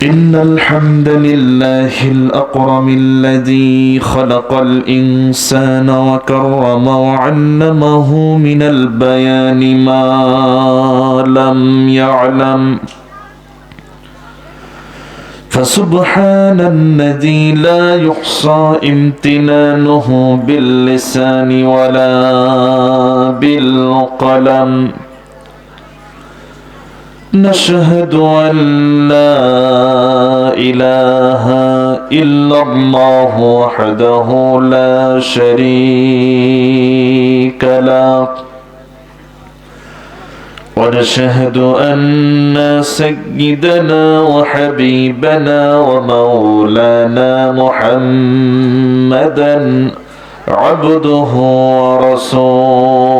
إن الحمد لله الأكرم الذي خلق الإنسان وكرم وعلمه من البيان ما لم يعلم فسبحان الذي لا يحصى امتنانه باللسان ولا بالقلم نشهد أن لا إله إلا الله وحده لا شريك له ونشهد أن سيدنا وحبيبنا ومولانا محمدا عبده ورسوله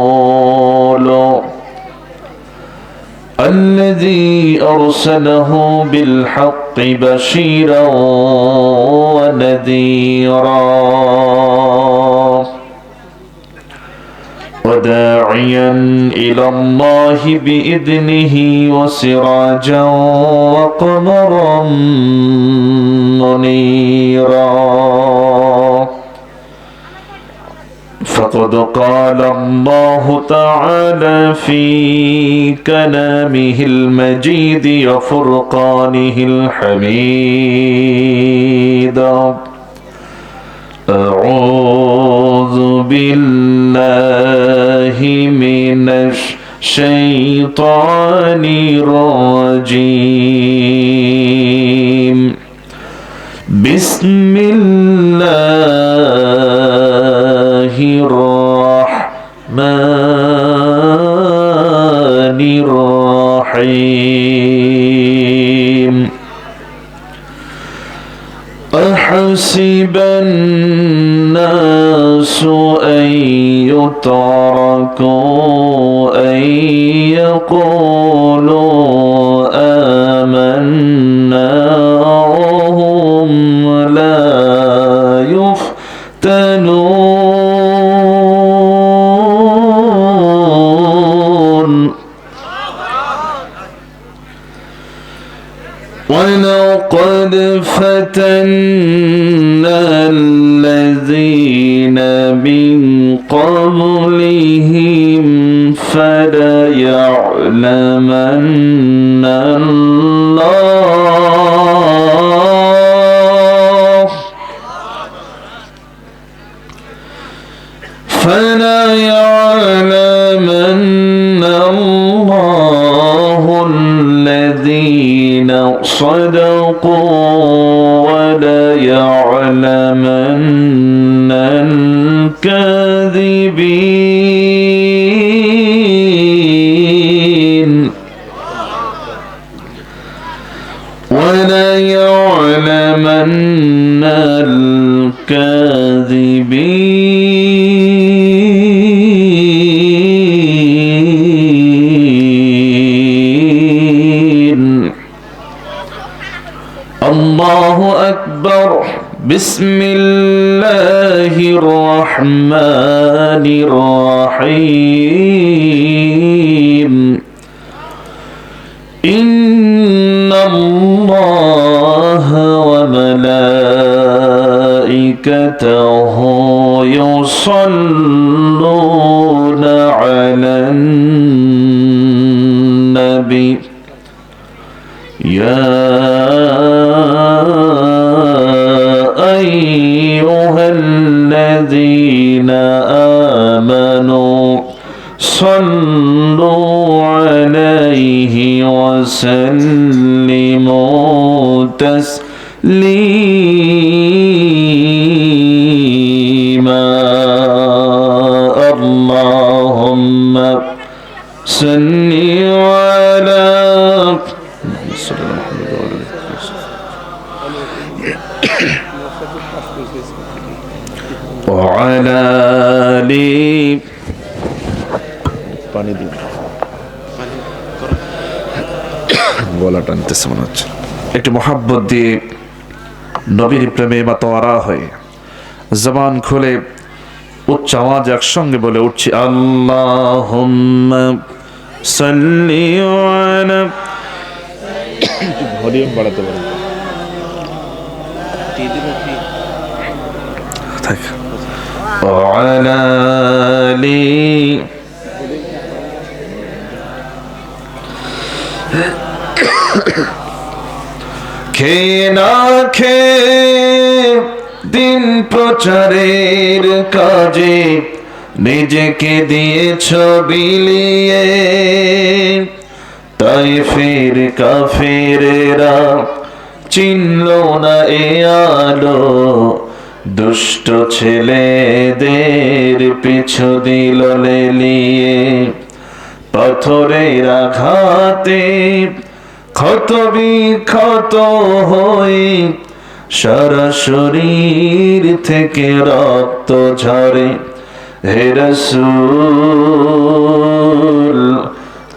الذي أرسله بالحق بشيرا ونذيرا وداعيا إلى الله بإذنه وسراجا وقمرا منيرا فقد قال الله تعالى في كلامه المجيد وفرقانه الحميد أعوذ بالله من الشيطان الرجيم بسم الله الرحمن الرحيم أحسب الناس أن يتركوا أن يقولوا آمنا وهم لا يفتنون ولقد فتنا الذين من قبلهم فليعلمن الله الذين صدقوا وليعلمن الكاذبين وليعلمن الكاذبين. الله أكبر. بسم الله الرحمن الرحيم. إن الله وملائكته يصلون على النبي يا أيها الذين آمنوا صلوا عليه وسلموا تسليما. اللهم صل على وعلى آل পানি দিন গলা টানতেছে মনে হচ্ছে। একটু মোহাব্বত দিয়ে নবীর প্রেমে মাতোয়ারা হয়ে জবান খুলে উচ্চ আওয়াজ একসঙ্গে বলে উঠছি আল্লাহুম্মা সাল্লি আলা। একটু ভলিউম বাড়াতে পারেন। থাক وعلى آله খেয়ে না খেয়ে দিন প্রচারের কাজে নিজেকে দিয়েছ বিলিয়ে, তাই ফের কাফেরেরা চিনল না এ আলো, দুষ্ট ছেলেদের পিছু দিল লেলিয়ে। পাথরের আঘাতে ক্ষত বিক্ষত হয়ে সারা শরীর থেকে রক্ত ঝরে। হে রাসূল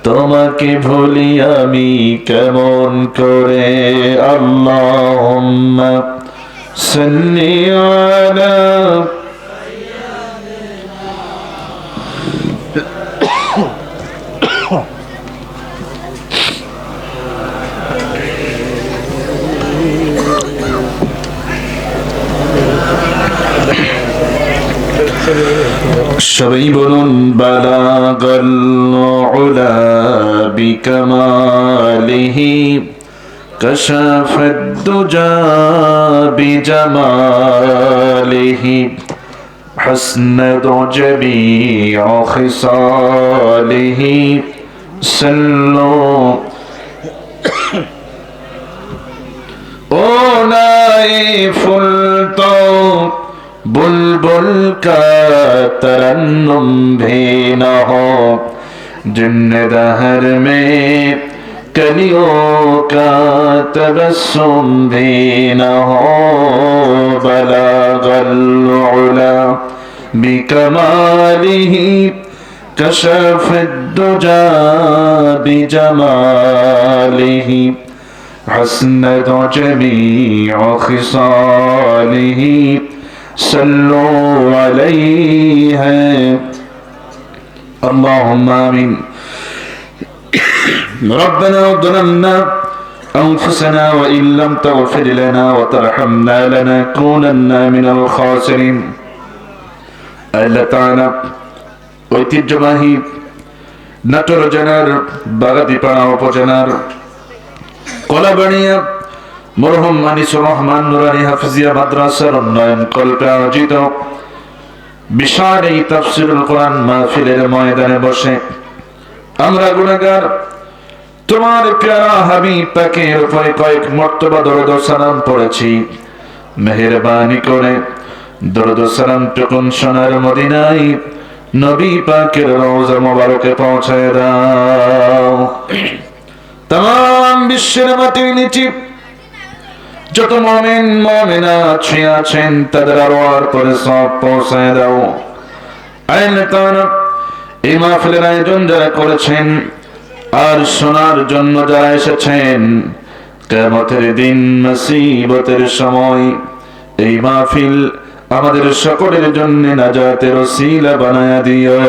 তোমাকে ভুলি আমি কেমন করে। আল্লাহুম্মা সাল্লি আলা সবাই বলুন বালাগাল উলা বিকামালিহি কাশাফাদ দুজা বিজামালিহি হাসনাত জামিউ খিসালিহি সাল্লু ও নাইফুল তো बुलबुल का तरन्नुम भी न हो, जिन्ने दहर में कलियों का तबस्सुम भी न हो। बलागल उला बिकमालिही कशफद दुजा बिजमालिही हसनत जमीउ खिसालिही सल्लु अलैहि अल्लाहुम्मा आमीन। रब्बना ज़लमना अनफुसना व इन लम तगफिर लना व तरहमना लनकूनन्ना मिनल खासिरिन। আল্লাহ তাআলা ঐতিহ্যবাহী নাটোর জেলার বাগাতিপাড়া উপজেলার কলাবাড়িয়া মরহুম আনিসুর রহমান নুরানী হাফিজিয়া মাদ্রাসার উন্নয়ন কল্পে আয়োজিত বিশাল এই তাফসীরুল কোরআন মাহফিলের ময়দানে বসে আমরা গুনাহগার তোমার প্যারা হাবিব পাকের উপরে কয়েক মর্তবা দরুদ ও সালাম পড়েছি। মেহেরবানি করে দরুদ ও সালাম টুকুন সোনার মদিনায় নবী পাকের রওজা মোবারকে পৌঁছায় দাও। তাম বিশ্বের মাটির নিচে যত মুমিন মুমিনাত শুয়ে আছেন তাদের আরওয়ার পরে সব পৌঁছায় দাও। আল্লাহ তাআলা এই মাহফিলের আয়োজন যারা করেছেন আর শোনার জন্য যারা এসেছেন, কিয়ামতের দিন মুসিবতের সময় এই মাহফিল আমাদের সকলের জন্য নাজাতের ওসিলা বানায়া দিও।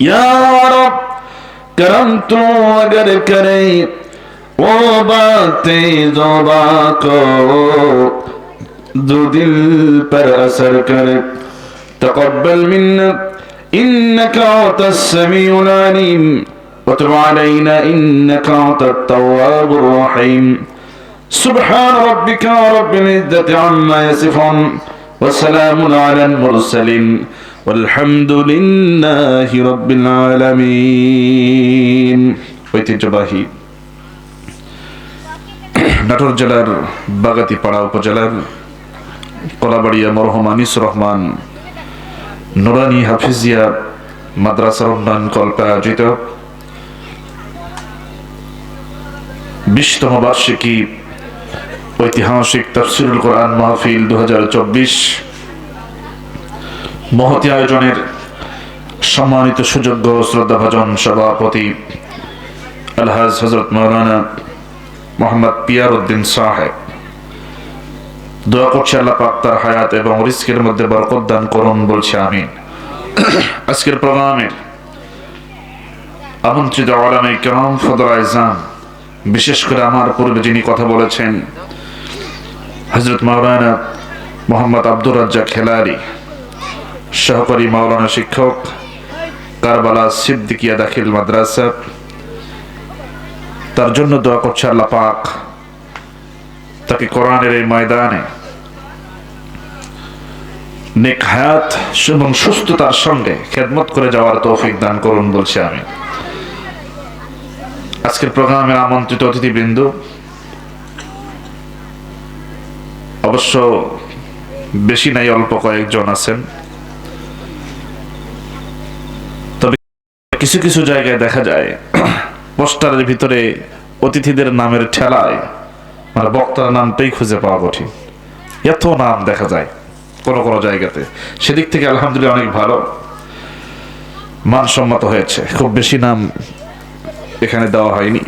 ইয়া রব करम तो अगर करे वो बातें ज़ुबा को जो दिल पर असर करे। तक़ब्बल मिन्ना इन्नका अंतस समीउल अलीम व तुब अलैना इन्नका अंतत तव्वाबुर रहीम। सुब्हान रब्बिका रब्बिल इज्जति अम्मा यसिफून व सलामुन अलल मुरसलीन আলহামদুলিল্লাহি রাব্বিল আলামিন। ঐতিহ্যবাহী নাটোর জেলার বাগাতিপাড়া উপজেলার কলাবাড়িয়া মরহুম আনিসুর রহমান নুরানী হাফিজিয়া মাদ্রাসার উন্নয়ন কল্পে আয়োজিত 20তম বার্ষিকী ঐতিহাসিক তাফসীরুল কোরআন মাহফিল 2024 মহতী আয়োজনের সম্মানিত সুযোগ্য শ্রদ্ধাভাজন সভাপতি আলহাজ হযরত মাওলানা মোহাম্মদ পিয়ার উদ্দিন সাহেব, দোয়া করছি আল্লাহ পাক তার হায়াত এবং রিজকের মধ্যে বরকত দান করুন, বলছি আমিন। আজকের প্রোগ্রামে আমন্ত্রিত উলামায়ে কেরাম, ফুকাহায়ে ইসলাম, বিশেষ করে আমার পূর্বে যিনি কথা বলেছেন হযরত মাওলানা মোহাম্মদ আব্দুর রাজ্জাক খেলারি, সহকারী মাওলানা শিক্ষক, কারবালা সিদ্দিকিয়া দাখিল মাদ্রাসা, তার জন্য দোয়া করছে আল্লাহ পাক তাকে কোরআনের এই ময়দানে নেক হায়াত এবং সুস্থতার সঙ্গে খেদমত করে যাওয়ার তৌফিক দান করুন বলছি আমি। আজকের প্রোগ্রামের আমন্ত্রিত অতিথিবৃন্দ অবশ্য বেশি নাই, অল্প কয়েকজন আছেন। তবে কিছু কিছু জায়গায় দেখা যায় পোস্টারের ভিতরে অতিথিদের নামের ঠেলায় মানে বক্তার নামটাই খুঁজে পাওয়া কঠিন, এত নাম দেখা যায় কোন কোন জায়গাতে। সেদিক থেকে আলহামদুলিল্লাহ অনেক ভালো, মানসম্মত হয়েছে। খুব বেশি নাম এখানে দেওয়া হয়নি।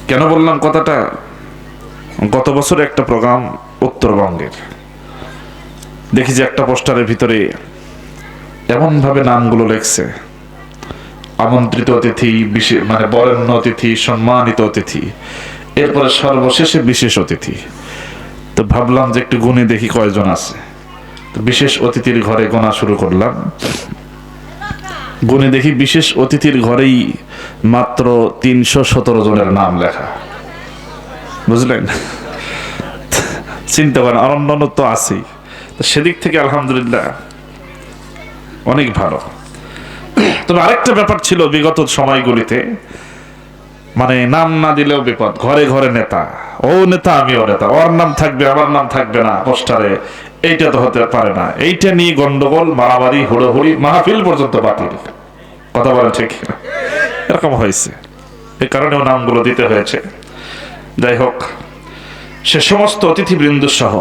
কেন বললাম কথাটা, গত বছর একটা প্রোগ্রাম উত্তরবঙ্গের, দেখি যে একটা পোস্টারের ভিতরে এমন ভাবে নামগুলো লেখছে, আমন্ত্রিত অতিথি, মানে বরেণ্য অতিথি, সম্মানিত অতিথি, এরপরে সর্বশেষে বিশেষ অতিথি। তো ভাবলাম যে একটু গুনে দেখি কয়জন আছে। তো বিশেষ অতিথির ঘরে গোনা শুরু করলাম, গুনে দেখি বিশেষ অতিথির ঘরেই মাত্র 317 জনের নাম লেখা, বুঝলেন? চিন্তা করেন, অন্যান্য তো আছেই। সেদিক থেকে আলহামদুলিল্লাহ অনেক ভালো। তবে আরেকটা ব্যাপার ছিল বিগত সময়গুলিতে, মানে নাম না দিলেও বিপদ, ঘরে ঘরে নেতা, ও নেতা আমিও নেতা, ওর নাম থাকবে আমার নাম থাকবে না পোস্টারে, এইটা তো হতে পারে না। এইটা নিয়ে গন্ডগোল, মারামারি, হুড়োহুড়ি, মাহফিল পর্যন্ত বাতিল। কথা বলেন ঠিক না? এরকম হয়েছে, এই কারণেও নামগুলো দিতে হয়েছে। যাই হোক, সে সমস্ত অতিথিবৃন্দ সহ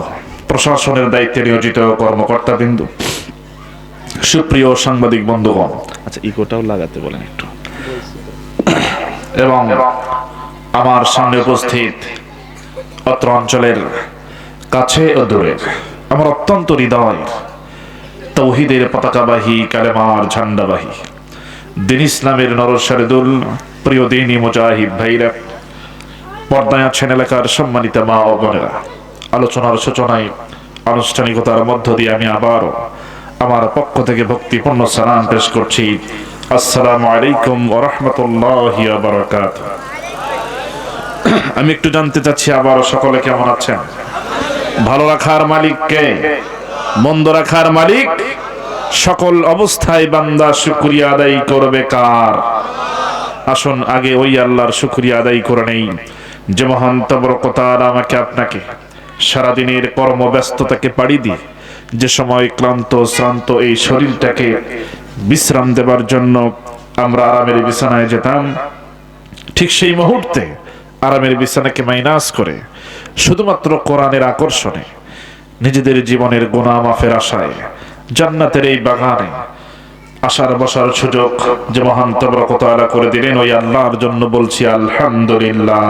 প্রশাসনের দায়িত্বে নিয়োজিত কর্মকর্তা বিন্দু, সুপ্রিয় সাংবাদিক বন্ধুগণ, আচ্ছা ইকোটাও লাগাতে বলেন একটু, এবং আমার সামনে উপস্থিত অত্র অঞ্চলের কাছে ও দূরের আমার অত্যন্ত হৃদয়ের তৌহিদের পতাকাবাহী, কালেমার ঝান্ডাবাহী, দিন ইসলামের নরসারিদুল প্রিয় দিনী মুজাহিদ ভাইরা, পর্দায় আছেন এলাকার সম্মানিত মা ও বোনেরা, আলোচনার সূচনায় আনুষ্ঠানিকতার মধ্য দিয়ে আমি আবারও আমার পক্ষ থেকে ভক্তিপূর্ণ সালাম পেশ করছি। আসসালামু আলাইকুম ওয়া রাহমাতুল্লাহি ওয়া বারাকাতুহু। আমি একটু জানতে চাচ্ছি আবারও সকলে কেমন আছেন? ভালো রাখার মালিক কে? মন্দ রাখার মালিক? সকল অবস্থায় বান্দা শুকরিয়া আদায় করবে কার? আসুন আগে ওই আল্লাহর শুকরিয়া আদায় করে নেই যে মহান তবরকতার আমাকে আপনাকে সারাদিনের কর্মব্যস্ততাকে পাড়ি দিয়ে যে সময় ক্লান্ত শ্রান্ত এই শরীরটাকে বিশ্রাম দেবার জন্য আমরা আরামের বিছানায় যেতাম, ঠিক সেই মুহূর্তে আরামের বিছানাকে মাইনাস করে শুধুমাত্র কোরআনের আকর্ষণে নিজেদের জীবনের গুনাহ মাফের আশায় জান্নাতের এই বাগানে আসার বসার সুযোগ যে মহান তবরকতালা করে দিলেন, ওই আল্লাহর জন্য বলছি আলহামদুলিল্লাহ।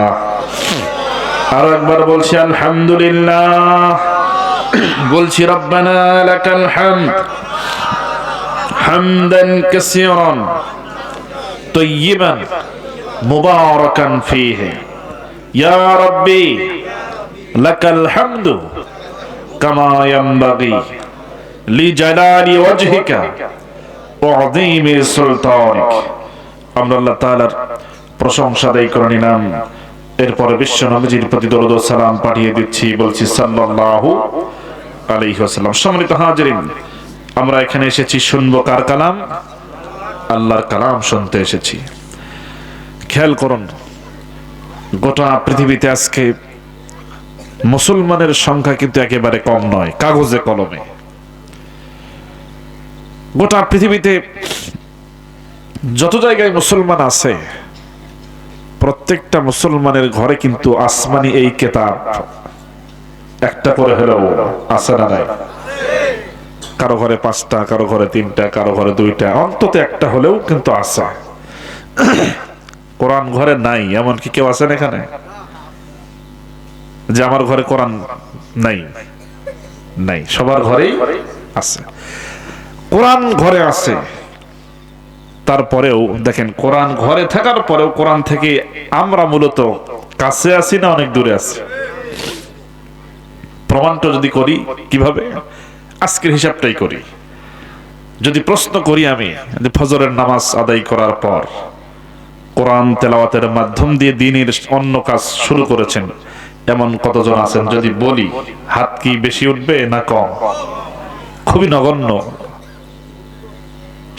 আরো একবার বলছি আলহামদুলিল্লাহ। বলছি রব্বানা লাকাল হামদ হামদান কাসীরান তাইয়িবান মুবারাকান ফীহি ইয়া রাব্বি লাকাল হামদু কামা ইয়ানবাগি লিজালালি ওয়াজহিকা ওয়া আযীমি সুলতানিক। আমরা আল্লাহ তাআলার প্রশংসা আদায় করে নিলাম, এরপরে বিশ্ব নবীজির প্রতি দরুদ ও সালাম পাঠিয়ে দিচ্ছি, বলছি সাল্লাল্লাহু আলাইহি ওয়াসাল্লাম। সম্মানিত হাজিরিন, আমরা এখানে এসেছি শুনবো কার কালাম? আল্লাহর কালাম শুনতে এসেছি। খেয়াল করুন, গোটা পৃথিবীতে আজকে মুসলমানের সংখ্যা কিন্তু একেবারে কম নয়, কাগজে কলমে। গোটা পৃথিবীতে যত জায়গায় মুসলমান আছে, প্রত্যেকটা মুসলমানের ঘরে কিন্তু আসমানি এই কিতাব একটা করে হলেও আছে না নাই? কারো ঘরে 5টা, কারো ঘরে 3টা, কারো ঘরে 2টা, অন্তত একটা হলেও কিন্তু আছে। কোরআন ঘরে নাই এমন কি কেউ আছেন এখানে যে আমার ঘরে কোরআন নাই? নাই, সবার ঘরেই আছে। কোরআন ঘরে আছে, তারপরেও দেখেন কোরআন ঘরে থাকার পরেও কোরআন থেকে আমরা মূলত কাছে আছি না অনেক দূরে আছি? প্রমাণটা যদি করি কিভাবে, আজকের হিসাবটাই করি। যদি প্রশ্ন করি আমি, ফজরের নামাজ আদায় করার পর কোরআন তেলাওয়াতের মাধ্যম দিয়ে দ্বীনের অন্য কাজ শুরু করেছেন এমন কতজন আছেন? যদি বলি, হাত কি বেশি উঠবে না কম? খুবই নগণ্য,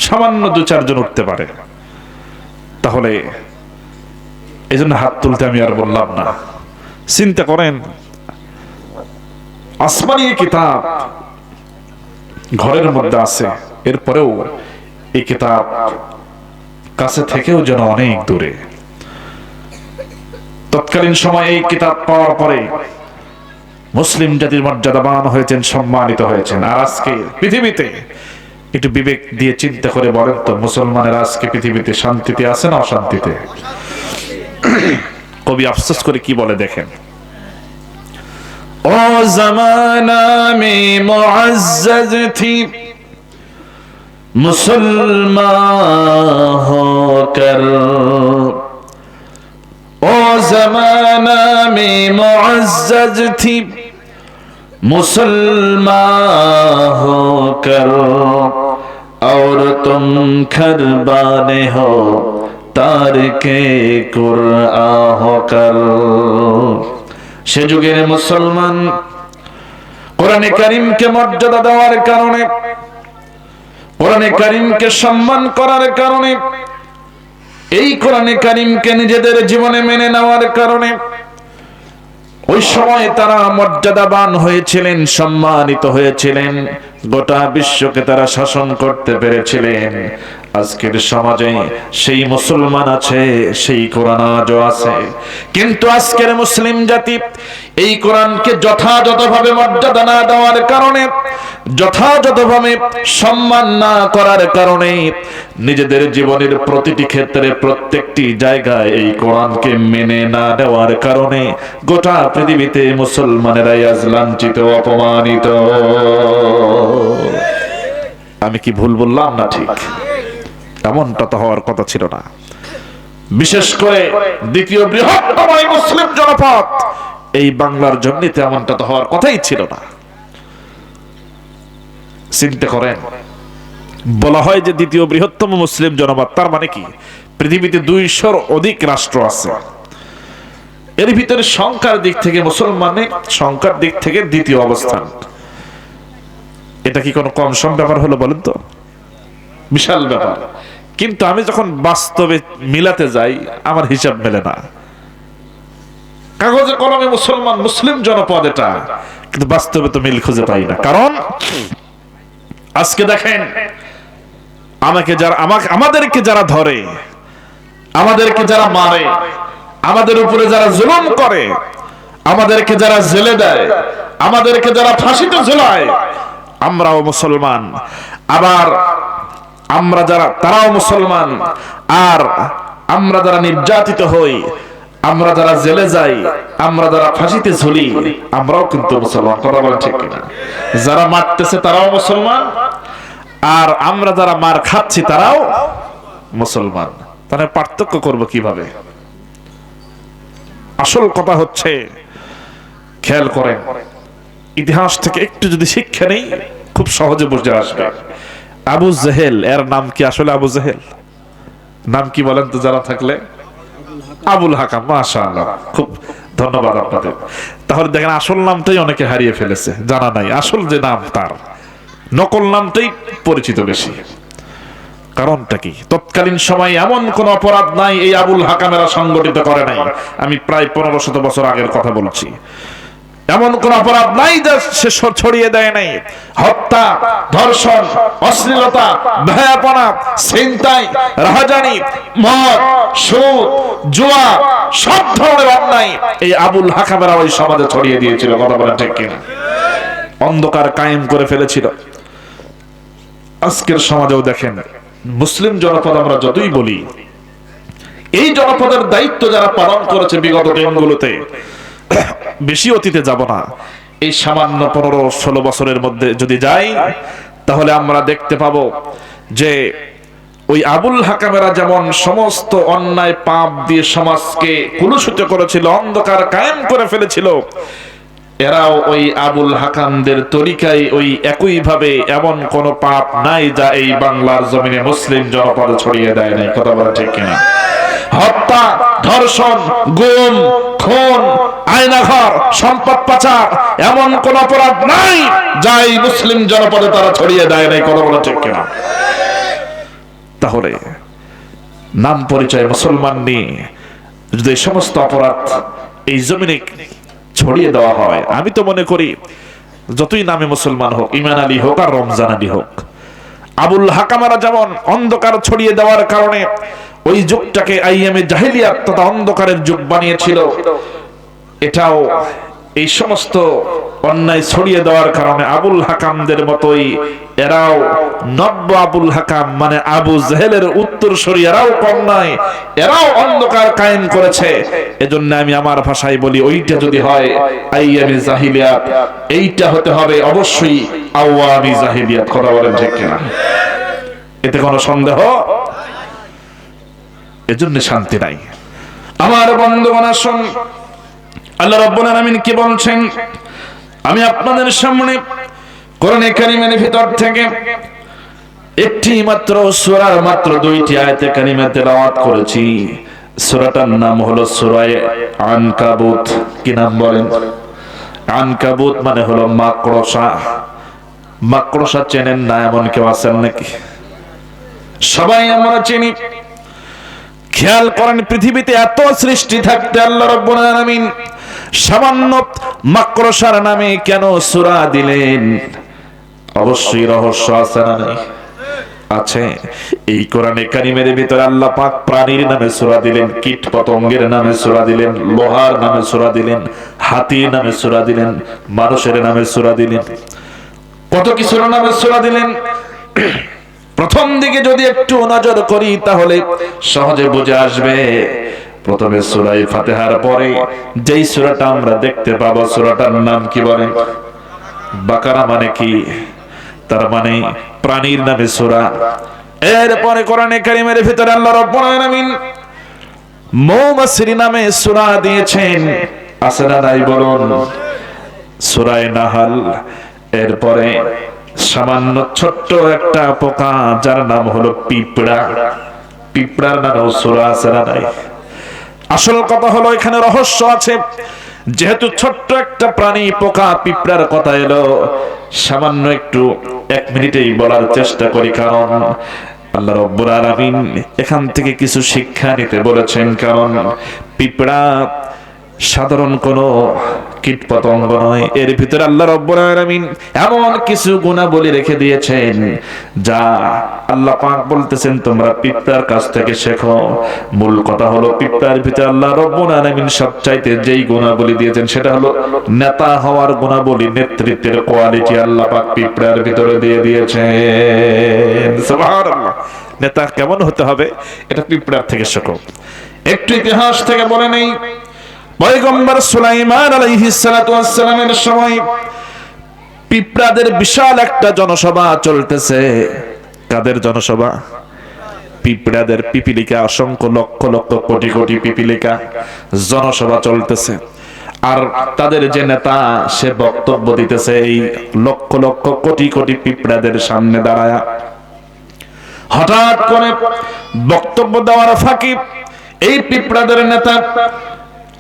সামান্য 2-4 জন উঠতে পারে। তাহলে এই জন্য হাত তুলতে আমি আর বললাম না। চিন্তা করেন, আসমানি কিতাব ঘরের মধ্যে আছে, এরপরেও এই কিতাব কাছে থেকেও যেন অনেক দূরে। তৎকালীন সময়ে এই কিতাব পাওয়ার পরে মুসলিম জাতির মর্যাদাবান হয়েছেন, সম্মানিত হয়েছেন। আর আজকে পৃথিবীতে একটু বিবেক দিয়ে চিন্তা করে বলেন তো, মুসলমানেরা আজকে পৃথিবীতে শান্তিতে আছে না অশান্তিতে? কবি আফসোস করে কি বলে দেখেন, ও জামানা মে মুআজ্জাজ থি মুসলমান হোকর, ओ जमाना में मुअज़्ज़ज़ थी मुसलमान होकर, और तुम खरबाने हो तारिके कुरआन होकर। সে যুগের মুসলমান কোরআনে কারীমকে মর্যাদা দেওয়ার কারণে, কোরআনে কারীমকে সম্মান করার কারণে, এই কোরআনে কারীমকে নিজেদের জীবনে মেনে নেওয়ার কারণে ওই সময় তারা মর্যাদাবান হয়েছিলেন, সম্মানিত হয়েছিলেন, গোটা বিশ্বকে তারা শাসন করতে পেরেছিলেন। আজকের সমাজে সেই মুসলমান আছে, সেই কোরআন আজও আছে, কিন্তু আজকের মুসলিম জাতি এই কোরআনকে যথাযথভাবে মর্যাদা না দেওয়ার কারণে, যথাযথভাবে সম্মান না করার কারণে, নিজেদের জীবনের প্রতিটি ক্ষেত্রে প্রত্যেকটি জায়গায় এই কোরআনকে মেনে না দেওয়ার কারণে গোটা পৃথিবীতে মুসলমানেরাই আজ লাঞ্ছিত, অপমানিত। আমি কি ভুল বললাম না ঠিক? এমনটা তো হওয়ার কথা ছিল না। বিশেষ করে দ্বিতীয় বৃহত্তম মুসলিম জনপদ এই বাংলার জমিতে এমনটা তো হওয়ার কথাই ছিল না। চিন্তা করেন, বলা হয় যে দ্বিতীয় বৃহত্তম মুসলিম জনপদ, তার মানে কি পৃথিবীতে 200-র অধিক রাষ্ট্র আছে, এর ভিতরে সংখ্যার দিক থেকে মুসলমানের সংখ্যার দিক থেকে দ্বিতীয় অবস্থান। এটা কি কোনো কম সম ব্যাপার হলো বলেন তো? বিশাল ব্যাপার। কিন্তু আমি যখন বাস্তবে মিলাতে যাই আমার হিসাব মেলে না। কাগজে কলমে মুসলমান, মুসলিম জনপদ এটা, কিন্তু বাস্তবে তো মিল খুঁজে পাই না। কারণ আজকে দেখেন, আমাদেরকে যারা ধরে, আমাদেরকে যারা মারে, আমাদের উপরে যারা জুলুম করে, আমাদেরকে যারা জেলে দেয়, আমাদেরকে যারা ফাঁসিতে ঝুলায়, আমরাও মুসলমান। আবার আমরা যারা, তারাও মুসলমান। আর আমরা যারা নির্যাতিত হই, আমরা যারা জেলে যাই, আমরা যারা ফাঁসিতে ঝুলি, আমরাও কিন্তু মুসলমান। কথা বলেন ঠিক কিনা? যারা মারতেছে তারাও মুসলমান, আর আমরা যারা মার খাচ্ছি তারাও মুসলমান। তাহলে পার্থক্য করব কিভাবে? আসল কথা হচ্ছে, খেয়াল করেন, ইতিহাস থেকে একটু যদি শিক্ষা নেই খুব সহজে বুঝে আসবে। আবু জেহেল, এর নাম কি আসলে আবু জেহেল? নাম কি বলেন তো যারা থাকলে? আবুল হাকাম। মাশাআল্লাহ, খুব ধন্যবাদ আপনাদের। তাহলে দেখেন, আসল নামটাই অনেকে হারিয়ে ফেলেছে, জানা নাই আসল যে নাম তার, নকল নামটাই পরিচিত বেশি। কারণটা কি? তৎকালীন সময় এমন কোন অপরাধ নাই এই আবুল হাকামেরা সংগঠিত করে নাই। আমি প্রায় 1500 বছর আগের কথা বলছি। এমন কোন অপরাধ নাই যা সে ছড়িয়ে দেয় নাই। হত্যা, ধর্ষণ, অশ্লীলতা, ভয়াপনা, ছিনতাই, রাহাজানি, মদ, সুদ, জুয়া, সব ধরনের অন্যায় এই আবুল হাকামেরা ওই সমাজে ছড়িয়ে দিয়েছিল। কথা বলেন ঠিক কিনা? অন্ধকার কায়েম করে ফেলেছিল। আজকের সমাজেও দেখেন, মুসলিম জনপদ আমরা যতই বলি, এই জনপদের দায়িত্ব যারা পালন করেছে বিগত দিনগুলোতে, বেশি অতীতে যাব না, এই সামান্য 15-16 বছরের মধ্যে যদি যাই, তাহলে আমরা দেখতে পাবো যে ওই আবুল হাকামেরা যেমন সমস্ত অন্যায় পাপ দিয়ে সমাজকে কুলুষিত করেছিল, অন্ধকার কায়েম করে ফেলেছিল, এরাও ওই আবুল হাকামদের তরিকায় ওই একই ভাবে এমন কোন পাপ নাই যা এই বাংলার জমিনে মুসলিম জনপদে ছড়িয়ে দেয় নাই। কথা বলা ঠিক কিনা? হত্যা, ধর্ষণ, গুম, খুন, আয়নাঘর, সম্পদ পাচার এমন কোন অপরাধ নাই যা এই মুসলিম জনপদে তারা ছড়িয়ে দেয় নাই। কথা বলা ঠিক কিনা? তাহলে নাম পরিচয় মুসলমান নিয়ে যদি এই সমস্ত অপরাধ এই জমিনে ছড়িয়ে দেওয়া হয়, আমি তো মনে করি যতই নামে মুসলমান হোক, ইমান আলী হোক আর রমজান আলী হোক, আবুল হাকামারা যেমন অন্ধকার ছড়িয়ে দেওয়ার কারণে ওই যুগটাকে আইয়ামে জাহেলিয়াত তথা অন্ধকারের যুগ বানিয়েছিল, এটাও এই সমস্ত অন্যায় ছড়িয়ে দেওয়ার কারণে আবুল হাকামদের মতোই এরাও নব্য আবুল হাকাম মানে আবু জাহেলের উত্তরসূরি, এরাও কম নয়, এরাও অন্ধকার কায়েম করেছে। এজন্য আমি আমার ভাষায় বলি, ওইটা যদি হয় আইয়ামে জাহিলিয়াত, এইটা হতে হবে অবশ্যই আওয়ামী জাহিলিয়াত। কথা বলেন ঠিক কিনা? এতে কোনো সন্দেহ? এজন্য শান্তি নাই। আমার বন্ধুগণ, আসুন আল্লাহ রাব্বুল আলামিন কি বলছেন আমি আপনাদের সামনে কোরআনে কারীমের ভিতর থেকে একটি মাত্র সূরার মাত্র 2টি আয়াতে কারিমা তেলাওয়াত করেছি। সূরাটার নাম হলো সূরা আনকাবুত। কি নাম বলেন? আনকাবুত মানে হলো মাকড়সা। মাকড়সা চেনেন না এমন কেউ আছেন নাকি? সবাই আমরা চিনি। খেয়াল করেন, পৃথিবীতে এত সৃষ্টি থাকতে আল্লাহ রাব্বুল আলামিন সামান্য মাকড়সার নামে কেন সূরা দিলেন? অবশ্যই রহস্য আছে না নাই? আছে। এই কোরআনে কারীমের ভিতরে আল্লাহ পাক প্রাণীর নামে সূরা দিলেন, কীট পতঙ্গের নামে সূরা দিলেন, লোহার নামে সূরা দিলেন, হাতির নামে সূরা দিলেন, মানুষের নামে সূরা দিলেন, কত কিছুর নামে সূরা দিলেন। প্রথম দিকে যদি একটু নজর করি তাহলে সহজে বুঝে আসবে। প্রথমে সূরা ফাতিহার পরে যেই সূরাটা আমরা দেখতে পাবো, সূরাটার নাম কি বলেন? বাকারা। মানে কি? তার মানে প্রাণীর নামে সূরা। এরপরে কোরআনে কারীমের ভিতরে আল্লাহ রাব্বুল আলামিন মৌমাছির নামে সূরা দিয়েছেন। আছে না নাই বলুন? সূরা নাহল। এরপরে সামান্য ছোট্ট একটা পোকা যার নাম হলো পিঁপড়া, পিঁপড়ার নামেও সূরা আছে না নাই? আসল কথা হলো এখানে রহস্য আছে। যেহেতু ছোট্ট একটা প্রাণী পোকা পিঁপড়ার কথা এলো, সামান্য একটু 1 মিনিটেই বলার চেষ্টা করি, কারণ আল্লাহ রাব্বুল আলামিন এখান থেকে কিছু শিক্ষা নিতে বলেছেন। কারণ পিঁপড়া সাধারণ কোন কীট পতঙ্গ নয়, এর ভিতরে আল্লাহ রাব্বুল আলামিন এমন কিছু গুণাবলী রেখে দিয়েছেন যা আল্লাহ পাক বলতেছেন তোমরা পিঁপড়ার কাছ থেকে শেখো। মূল কথা হলো পিঁপড়ার ভিতরে আল্লাহ রাব্বুল আলামিন সবচাইতে যেই গুণাবলী দিয়েছেন সেটা হলো নেতা হওয়ার গুণাবলী, নেতৃত্বের কোয়ালিটি আল্লাহ পাক পিঁপড়ার ভিতরে দিয়ে দিয়েছেন। সুবহানাল্লাহ। নেতা কেমন হতে হবে এটা পিঁপড়ার থেকে শেখো। একটু ইতিহাস থেকে বলে নেই, পয়গম্বর সুলাইমান আলাইহিস সালাতু ওয়াস সালামের সময় পিঁপড়াদের বিশাল একটা জনসভা চলতেছে। কাদের জনসভা? পিঁপড়াদের, পিপিলিকা, অসংখ্য লক্ষ লক্ষ কোটি কোটি পিপিলিকা জনসভা চলতেছে। আর তাদের যে নেতা সে বক্তব্য দিতেছে এই লক্ষ লক্ষ কোটি কোটি পিঁপড়াদের সামনে দাঁড়ায়া। হঠাৎ করে বক্তব্য দেওয়ার ফাঁকে এই পিঁপড়াদের নেতা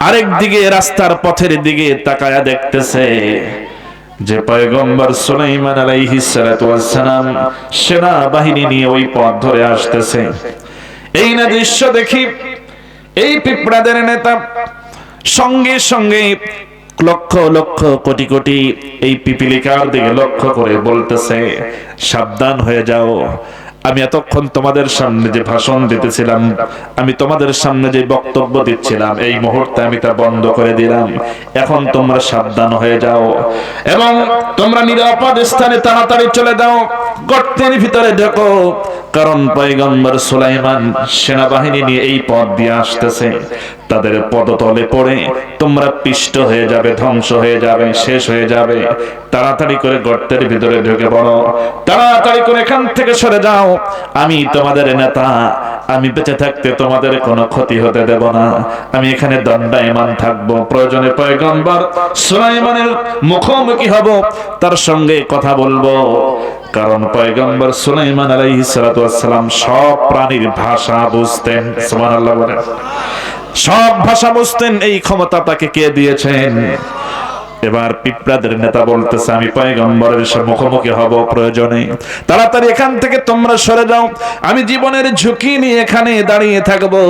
আরেক দিকে রাস্তার পথের দিকে তাকায়া দেখতেছে যে পয়গম্বর সুলাইমান আলাইহিস সালাতু ওয়াস সালাম সেনা বাহিনী নিয়ে ওই পথ ধরে আসতেছে। এই না দৃশ্য দেখি এই পিঁপড়াদের নেতা সঙ্গে সঙ্গে লক্ষ লক্ষ কোটি কোটি এই পিপিলিকার দিকে লক্ষ্য করে বলতেছে, সাবধান হয়ে যাও, আমি এতক্ষণ তোমাদের সামনে যে ভাষণ দিতেছিলাম, আমি তোমাদের সামনে যে বক্তব্য দিচ্ছিলাম, এই মুহূর্তে আমি তা বন্ধ করে দিলাম। এখন তোমরা সাবধান হয়ে যাও এবং তোমরা নিরাপদ স্থানে তাড়াতাড়ি চলে যাও, গর্তের ভিতরে ঢোকো, কারণ পয়গম্বর সুলাইমান সেনাবাহিনী নিয়ে এই পথ দিয়ে আসতেছে, তাদের পদতলে পড়ে তোমরা পিষ্ট হয়ে যাবে, ধ্বংস হয়ে যাবে, শেষ হয়ে যাবে। তাড়াতাড়ি করে গর্তের ভিতরে ঢুকে পড়ো, তাড়াতাড়ি করে এখান থেকে সরে যাও। আমি তোমাদের নেতা, আমি বেঁচে থাকতে তোমাদের কোনো ক্ষতি হতে দেব না, আমি এখানে দণ্ডায়মান থাকবো। প্রয়োজনে পয়গম্বর সুলাইমানের মুখোমুখি হব, তার সঙ্গে কথা বলবো। কারণ পয়গম্বর সুলাইমান আলাইহিস সালাতু ওয়াস সালাম সব প্রাণীর ভাষা বুঝতেন। সুবহানাল্লাহ বলেন। সব ভাষা বুঝতেন। এই ক্ষমতা তাকে কে দিয়েছেন? এবার পিঁপড়াদের নেতা বলতেছে, আমি পয়গম্বরের মুখোমুখি হব, প্রয়োজনে তাড়াতাড়ি এখান থেকে তোমরা সরে যাও, আমি জীবনের ঝুঁকি নিয়ে এখানে দাঁড়িয়ে থাকবো,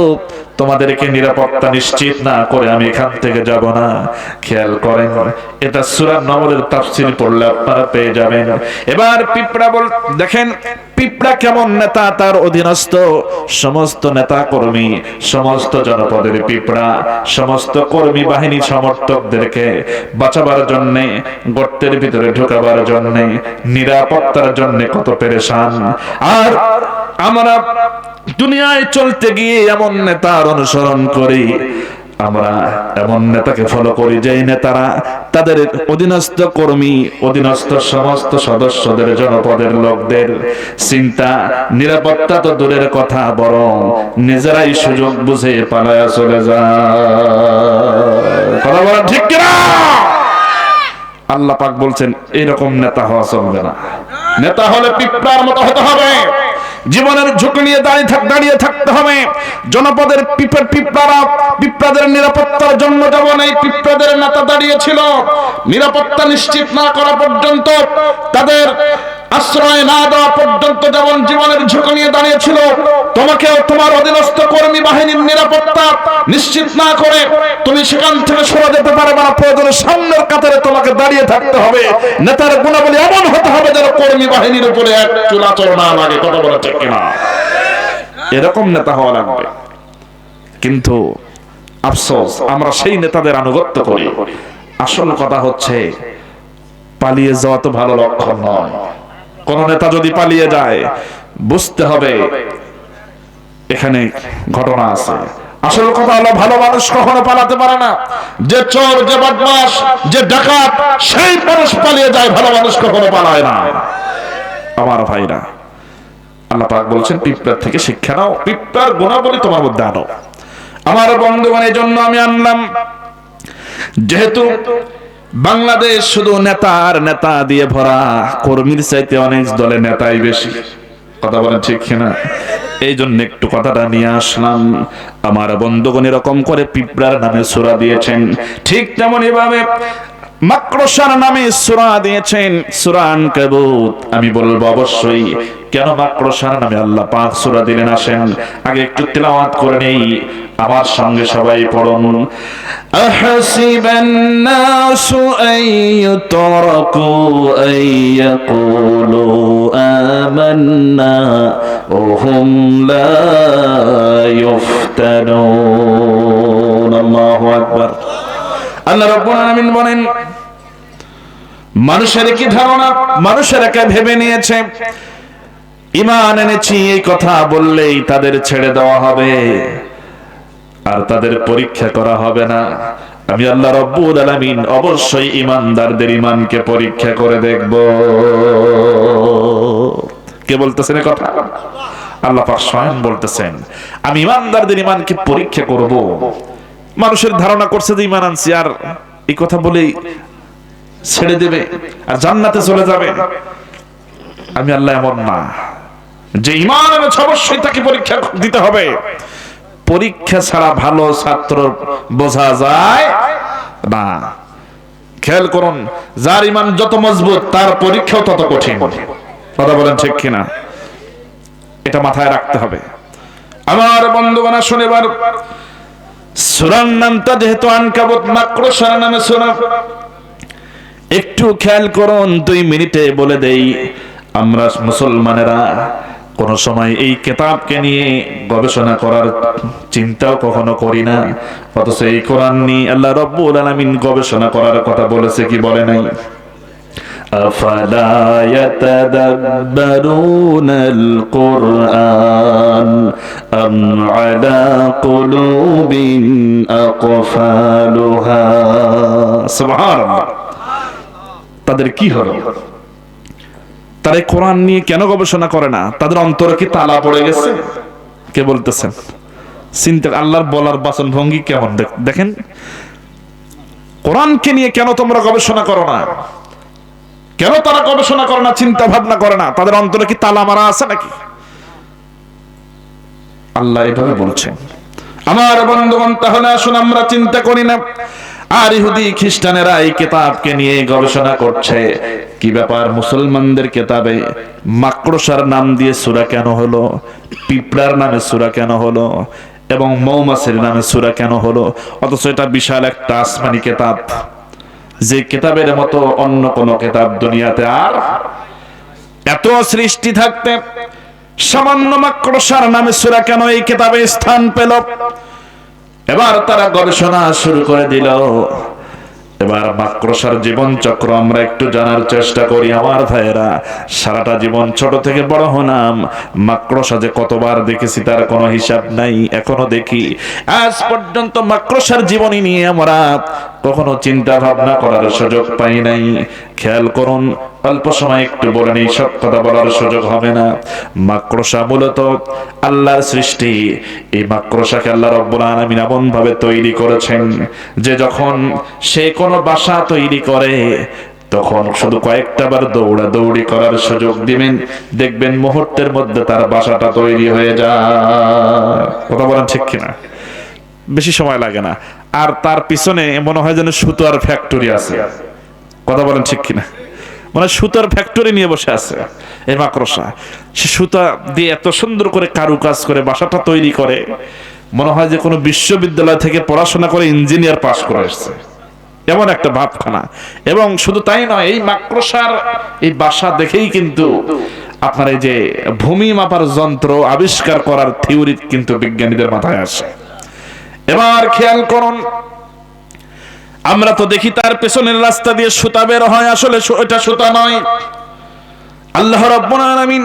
তোমাদেরকে নিরাপত্তা নিশ্চিত না করে আমি এখান থেকে যাব না। খেয়াল করেন, এটা সূরা নমলের তাফসীর পড়লে আপনারা পেয়ে যাবেন। এবার পিঁপড়া দেখেন পিঁপড়া কেমন নেতা, তার অধীনস্থ সমস্ত নেতা কর্মী, সমস্ত জনপদের পিঁপড়া সমস্ত কর্মী বাহিনী সমর্থকদেরকে বাঁচাবার জন্য, গর্তের ভিতরে ঢোকাবার জন্য, নিরাপত্তার জন্য কত পেরেশান। আর আমরা দুনিয়ায় চলতে গিয়ে এমন নেতার অনুসরণ করি, আমরা এমন নেতাকে ফলো করি যে নেতারা তাদের অধীনস্থ কর্মী, অধীনস্থ সমস্ত সদস্যদের, জনপদের লোকদের চিন্তা নিরাপত্তা তো দূরের কথা, বরং নিজেরাই সুযোগ বুঝে পালায়া চলে যায়। কথা বলা ঠিক কিনা? আল্লাহ পাক বলছেন এরকম নেতা হওয়া চলবে না। নেতা হলে পিঁপড়ার মতো হতে হবে, জীবনের ঝুঁকি নিয়ে দাঁড়িয়ে থাকতে হবে। জনপদের পিঁপড়াদের নিরাপত্তার জন্য যেমন এই পিঁপড়াদের নেতা দাঁড়িয়েছিল, নিরাপত্তা নিশ্চিত না করা পর্যন্ত, তাদের আশ্রয় না দেওয়া পর্যন্ত যেমন জীবনের ঝুঁকি নিয়ে দাঁড়িয়েছিল, তোমাকেও তোমার অধীনস্থ কর্মী বাহিনীর নিরাপত্তা নিশ্চিত না করে তুমি সেখান থেকে সরে যেতে পারবে না। প্রয়োজনে সামনের কাতারে তোমাকে দাঁড়িয়ে থাকতে হবে। নেতার গুণাবলী এমন হতে হবে যেন কর্মী বাহিনীর উপরে এক চুলাচল না লাগে। কথা বলা ঠিক কিনা? এরকম নেতা হওয়া লাগবে। কিন্তু আফসোস, আমরা সেই নেতাদের আনুগত্য করি। আসল কথা হচ্ছে, পালিয়ে যাওয়া তো ভালো লক্ষণ নয়। কোন নেতা যদি পালিয়ে যায়, বুঝতে হবে এখানে ঘটনা আছে। আসল কথা হলো, ভালো মানুষ কখনো পালাতে পারে না। যে চোর, যে বদমাশ, যে ডাকাত, সেই মানুষ পালিয়ে যায়, ভালো মানুষ কখনো পালায় না। আমার ভাইরা, আল্লাহ পাক বলছেন পিঁপড়ার থেকে শিক্ষা নাও, পিঁপড়ার গুণাবলী তোমার মধ্যে আনো। আমার বন্ধুগণ, এই জন্য আমি আনলাম, যেহেতু বাংলাদেশ শুধু নেতার নেতা দিয়ে ভরা, কর্মীর চাইতে অনেক দলে নেতাই বেশি। কথা বলেন ঠিক কিনা? এই জন্য একটু কথাটা নিয়ে আসলাম। আমার বন্ধুগণ এরকম করে পিঁপড়ার নামে সূরা দিয়েছেন, ঠিক তেমন এভাবে মাকড়সার নামে সূরা দিয়েছেন, সূরা আনকাবুত। আমি বলবো অবশ্যই কেন মাকড়সার নামে আল্লাহ পাক সূরা দিলেন, আসেন আগে একটু তেলাওয়াত করে নেই। আমার সঙ্গে সবাই পড়ুন। আহসিবান নাসু আইয়ুতরাকু আইয়াকুলু আমান্না ওয়া হুম লা ইফতানুন। আল্লাহু আকবার। আল্লাহ রাব্বুল আলামিন বলেন, মানুষের কি ধারণা, মানুষেরা কে ভেবে নিয়েছে ঈমান এনেছি এই কথা বললেই তাদের ছেড়ে দেওয়া হবে আর তাদের পরীক্ষা করা হবে না। আমি আল্লাহ রাব্বুল আলামিন অবশ্যই ঈমানদারদের ঈমানকে পরীক্ষা করে দেখব। কে বলতেছেন এই কথা? আল্লাহ পাক স্বয়ং বলতেছেন, আমি ঈমানদারদের ঈমানকে পরীক্ষা করব। মানুষের ধারণা করছে যে ঈমান আনছি আর এই কথা বলেই ছেড়ে দেবে আর জান্নাতে চলে যাবে। আমি আল্লাহ এমন না, যে ঈমান এনেছে অবশ্যই তাকে পরীক্ষা দিতে হবে। পরীক্ষা ছাড়া ভালো ছাত্র বোঝা যায় না। খেয়াল করুন, যার ঈমান যত মজবুত তার পরীক্ষাও তত কঠিন। কথা বলেন ঠিক কিনা? এটা মাথায় রাখতে হবে। আমার বন্ধুগণ, শুনেবার সূরার নামটা যেহেতু আনকাবুত, মাকড়সার নামে সূরা, একটু খেয়াল করুন। 2 মিনিটে বলে দেই, আমরা মুসলমানেরা কোন সময় এই কিতাবকে নিয়ে গবেষণা করার চিন্তাও কখনো করি না, অথচ এই কোরআন নিয়ে আল্লাহ রাব্বুল আলামিন গবেষণা করার কথা বলেছে কি বলে নাই? আফালা ইয়াতাদাব্বারুনাল কুরআন আম আলা কুলুবিন আকফালুহা। সুবহানাল্লাহ। তাদের কি হলো? তারা কোরআন নিয়ে কেন গবেষণা করে না? তাদের অন্তরে কি তালা পড়ে গেছে? কে বলতেছেন? চিন্তা, আল্লাহর বলার বাচন ভঙ্গি কেমন দেখেন। কোরআনকে নিয়ে কেন তোমরা গবেষণা করো না? কেন তারা গবেষণা করে না, চিন্তা ভাবনা করে না? তাদের অন্তরে কি তালা মারা আছে নাকি? আল্লাহ এভাবে বলছেন। আমার বন্ধুগণ, তাহলে আসুন আমরা চিন্তা করি না। আর ইহুদি খ্রিস্টানেরা এই কিতাবকে নিয়ে গবেষণা করছে। কি ব্যাপার, মুসলমানদের কিতাবে মাকড়সার নাম দিয়ে সূরা কেন হলো, পিঁপড়ার নামে সূরা কেন হলো, এবং মৌমাছির নামে সূরা কেন হলো? অথচ এটা বিশাল একটা আসমানি কিতাব, যে কিতাবের মতো অন্য কোন কিতাব দুনিয়াতে আর এত সৃষ্টি থাকতে সামান্য মাকড়সার নামে সূরা কেন এই কিতাবে স্থান পেল? এবার তারা গবেষণা শুরু করে দিল। এবার মাকড়সার জীবন চক্র আমরা একটু জানার চেষ্টা করি। আমার ভাইয়েরা, সারাটা জীবন ছোট থেকে বড় হলাম, মাকড়সা যে কতবার দেখেছি তার কোনো হিসাব নাই, এখনো দেখি। আজ পর্যন্ত মাকড়সার জীবনী নিয়ে আমরা কখনো চিন্তা ভাবনা করার সুযোগ পাই নাই। খেয়াল করুন, অল্প সময় একটু বলে নেই, সব কথা বলার সুযোগ হবে না। মাকড়সা মূলত আল্লাহর সৃষ্টি। এই মাকড়সাকে আল্লাহ রাব্বুল আলামিন এমন ভাবে তৈরি করেছেন যে যখন সে কোনো বাসা তৈরি করে তখন শুধু কয়েকটা বার দৌড়াদৌড়ি করার সুযোগ দিবেন, দেখবেন মুহূর্তের মধ্যে তার বাসাটা তৈরি হয়ে যায়। কথা বলেন ঠিক কিনা? বেশি সময় লাগে না। আর তার পিছনে মনে হয় যেন সুতার ফ্যাক্টরি আছে। কথা বলেন ঠিক কিনা? মানে সুতার ফ্যাক্টরি নিয়ে বসে আছে এই মাকড়সা। সে সুতা দিয়ে এত সুন্দর করে কারুকাজ করে বাসাটা তৈরি করে, মনে হয় যে কোনো বিশ্ববিদ্যালয় থেকে পড়াশোনা করে ইঞ্জিনিয়ার পাস করে আসছে, এমন একটা ভাবখানা। এবং শুধু তাই নয়, এই মাকড়সার এই বাসা দেখেই কিন্তু আপনার এই যে ভূমি মাপার যন্ত্র আবিষ্কার করার থিওরি কিন্তু বিজ্ঞানীদের মাথায় আসে। এবার খেয়াল করুন, আমরা তো দেখি তার পেছনের রাস্তা দিয়ে সুতা বের হয়, আসলে এটা সুতা নয়। আল্লাহ রাব্বুল আলামিন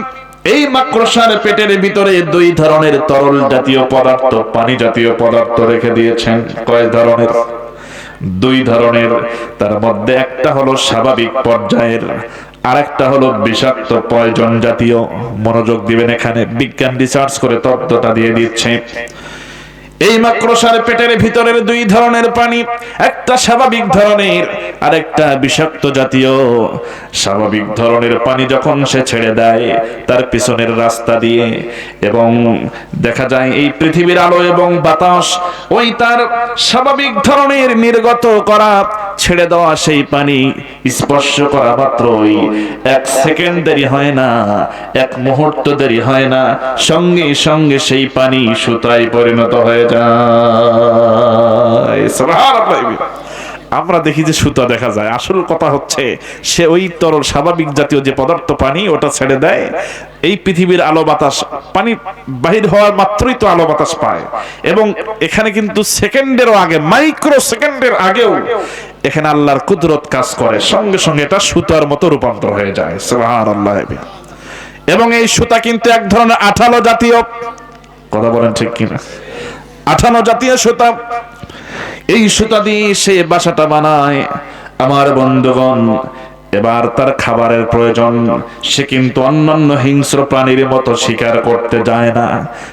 এই মাকড়সার পেটের ভিতরে দুই ধরনের তরল জাতীয় পদার্থ, পানি জাতীয় পদার্থ রেখে দিয়েছেন। কয় ধরনের? দুই ধরনের। তার মধ্যে একটা হলো স্বাভাবিক পর্যায়ের, আরেকটা হলো বিষাক্ত পয়জন জাতীয়। মনোযোগ দিবেন, এখানে বিজ্ঞান রিসার্চ করে তত্ত্বটা দিয়ে দিচ্ছে। এই মাকড়সার পেটের ভিতরের দুই ধরনের পানি, একটা স্বাভাবিক ধরনের আর একটা বিষাক্ত জাতীয়। স্বাভাবিক ধরনের পানি যখন সে ছেড়ে দেয় তার পিছনের রাস্তা দিয়ে, এবং দেখা যায় এই পৃথিবীর আলো এবং বাতাস ওই তার স্বাভাবিক ধরনের নির্গত করা ছেড়ে দেওয়া সেই পানি স্পর্শ করা মাত্রই 1 সেকেন্ড দেরি হয় না, 1 মুহূর্ত দেরি হয় না, সঙ্গে সঙ্গে সেই পানি সুতায় পরিণত হয়ে যায়। সুবহানাল্লাহ। আমরা দেখি যে সুতা দেখা যায়, আসল কথা হচ্ছে সে ওই তরল স্বাভাবিক জাতীয় যে পদার্থ পানি ওটা ছেড়ে দেয়। এই পৃথিবীর আলো বাতাস, পানি বাহির হওয়ার মাত্রই তো আলো বাতাস পায়, এবং এখানে কিন্তু সেকেন্ডেরও আগে, মাইক্রো সেকেন্ডের আগেও এখানে আল্লাহর কুদরত কাজ করে, সঙ্গে সঙ্গে এটা সুতার মতো রূপান্তর হয়ে যায়। সুবহানাল্লাহ। এবং এই সুতা কিন্তু এক ধরনের আঠালো জাতীয়। কথা বলেন ঠিক কিনা? আঠালো জাতীয় সুতা। এই সুতা দিয়ে সে বাসাটা বানায়। আমার বন্ধুগণ, এবার তার খাবারের প্রয়োজন, সে কিন্তু অন্যান্য হিংস্র প্রাণীর মতো শিকার করতে যায় না,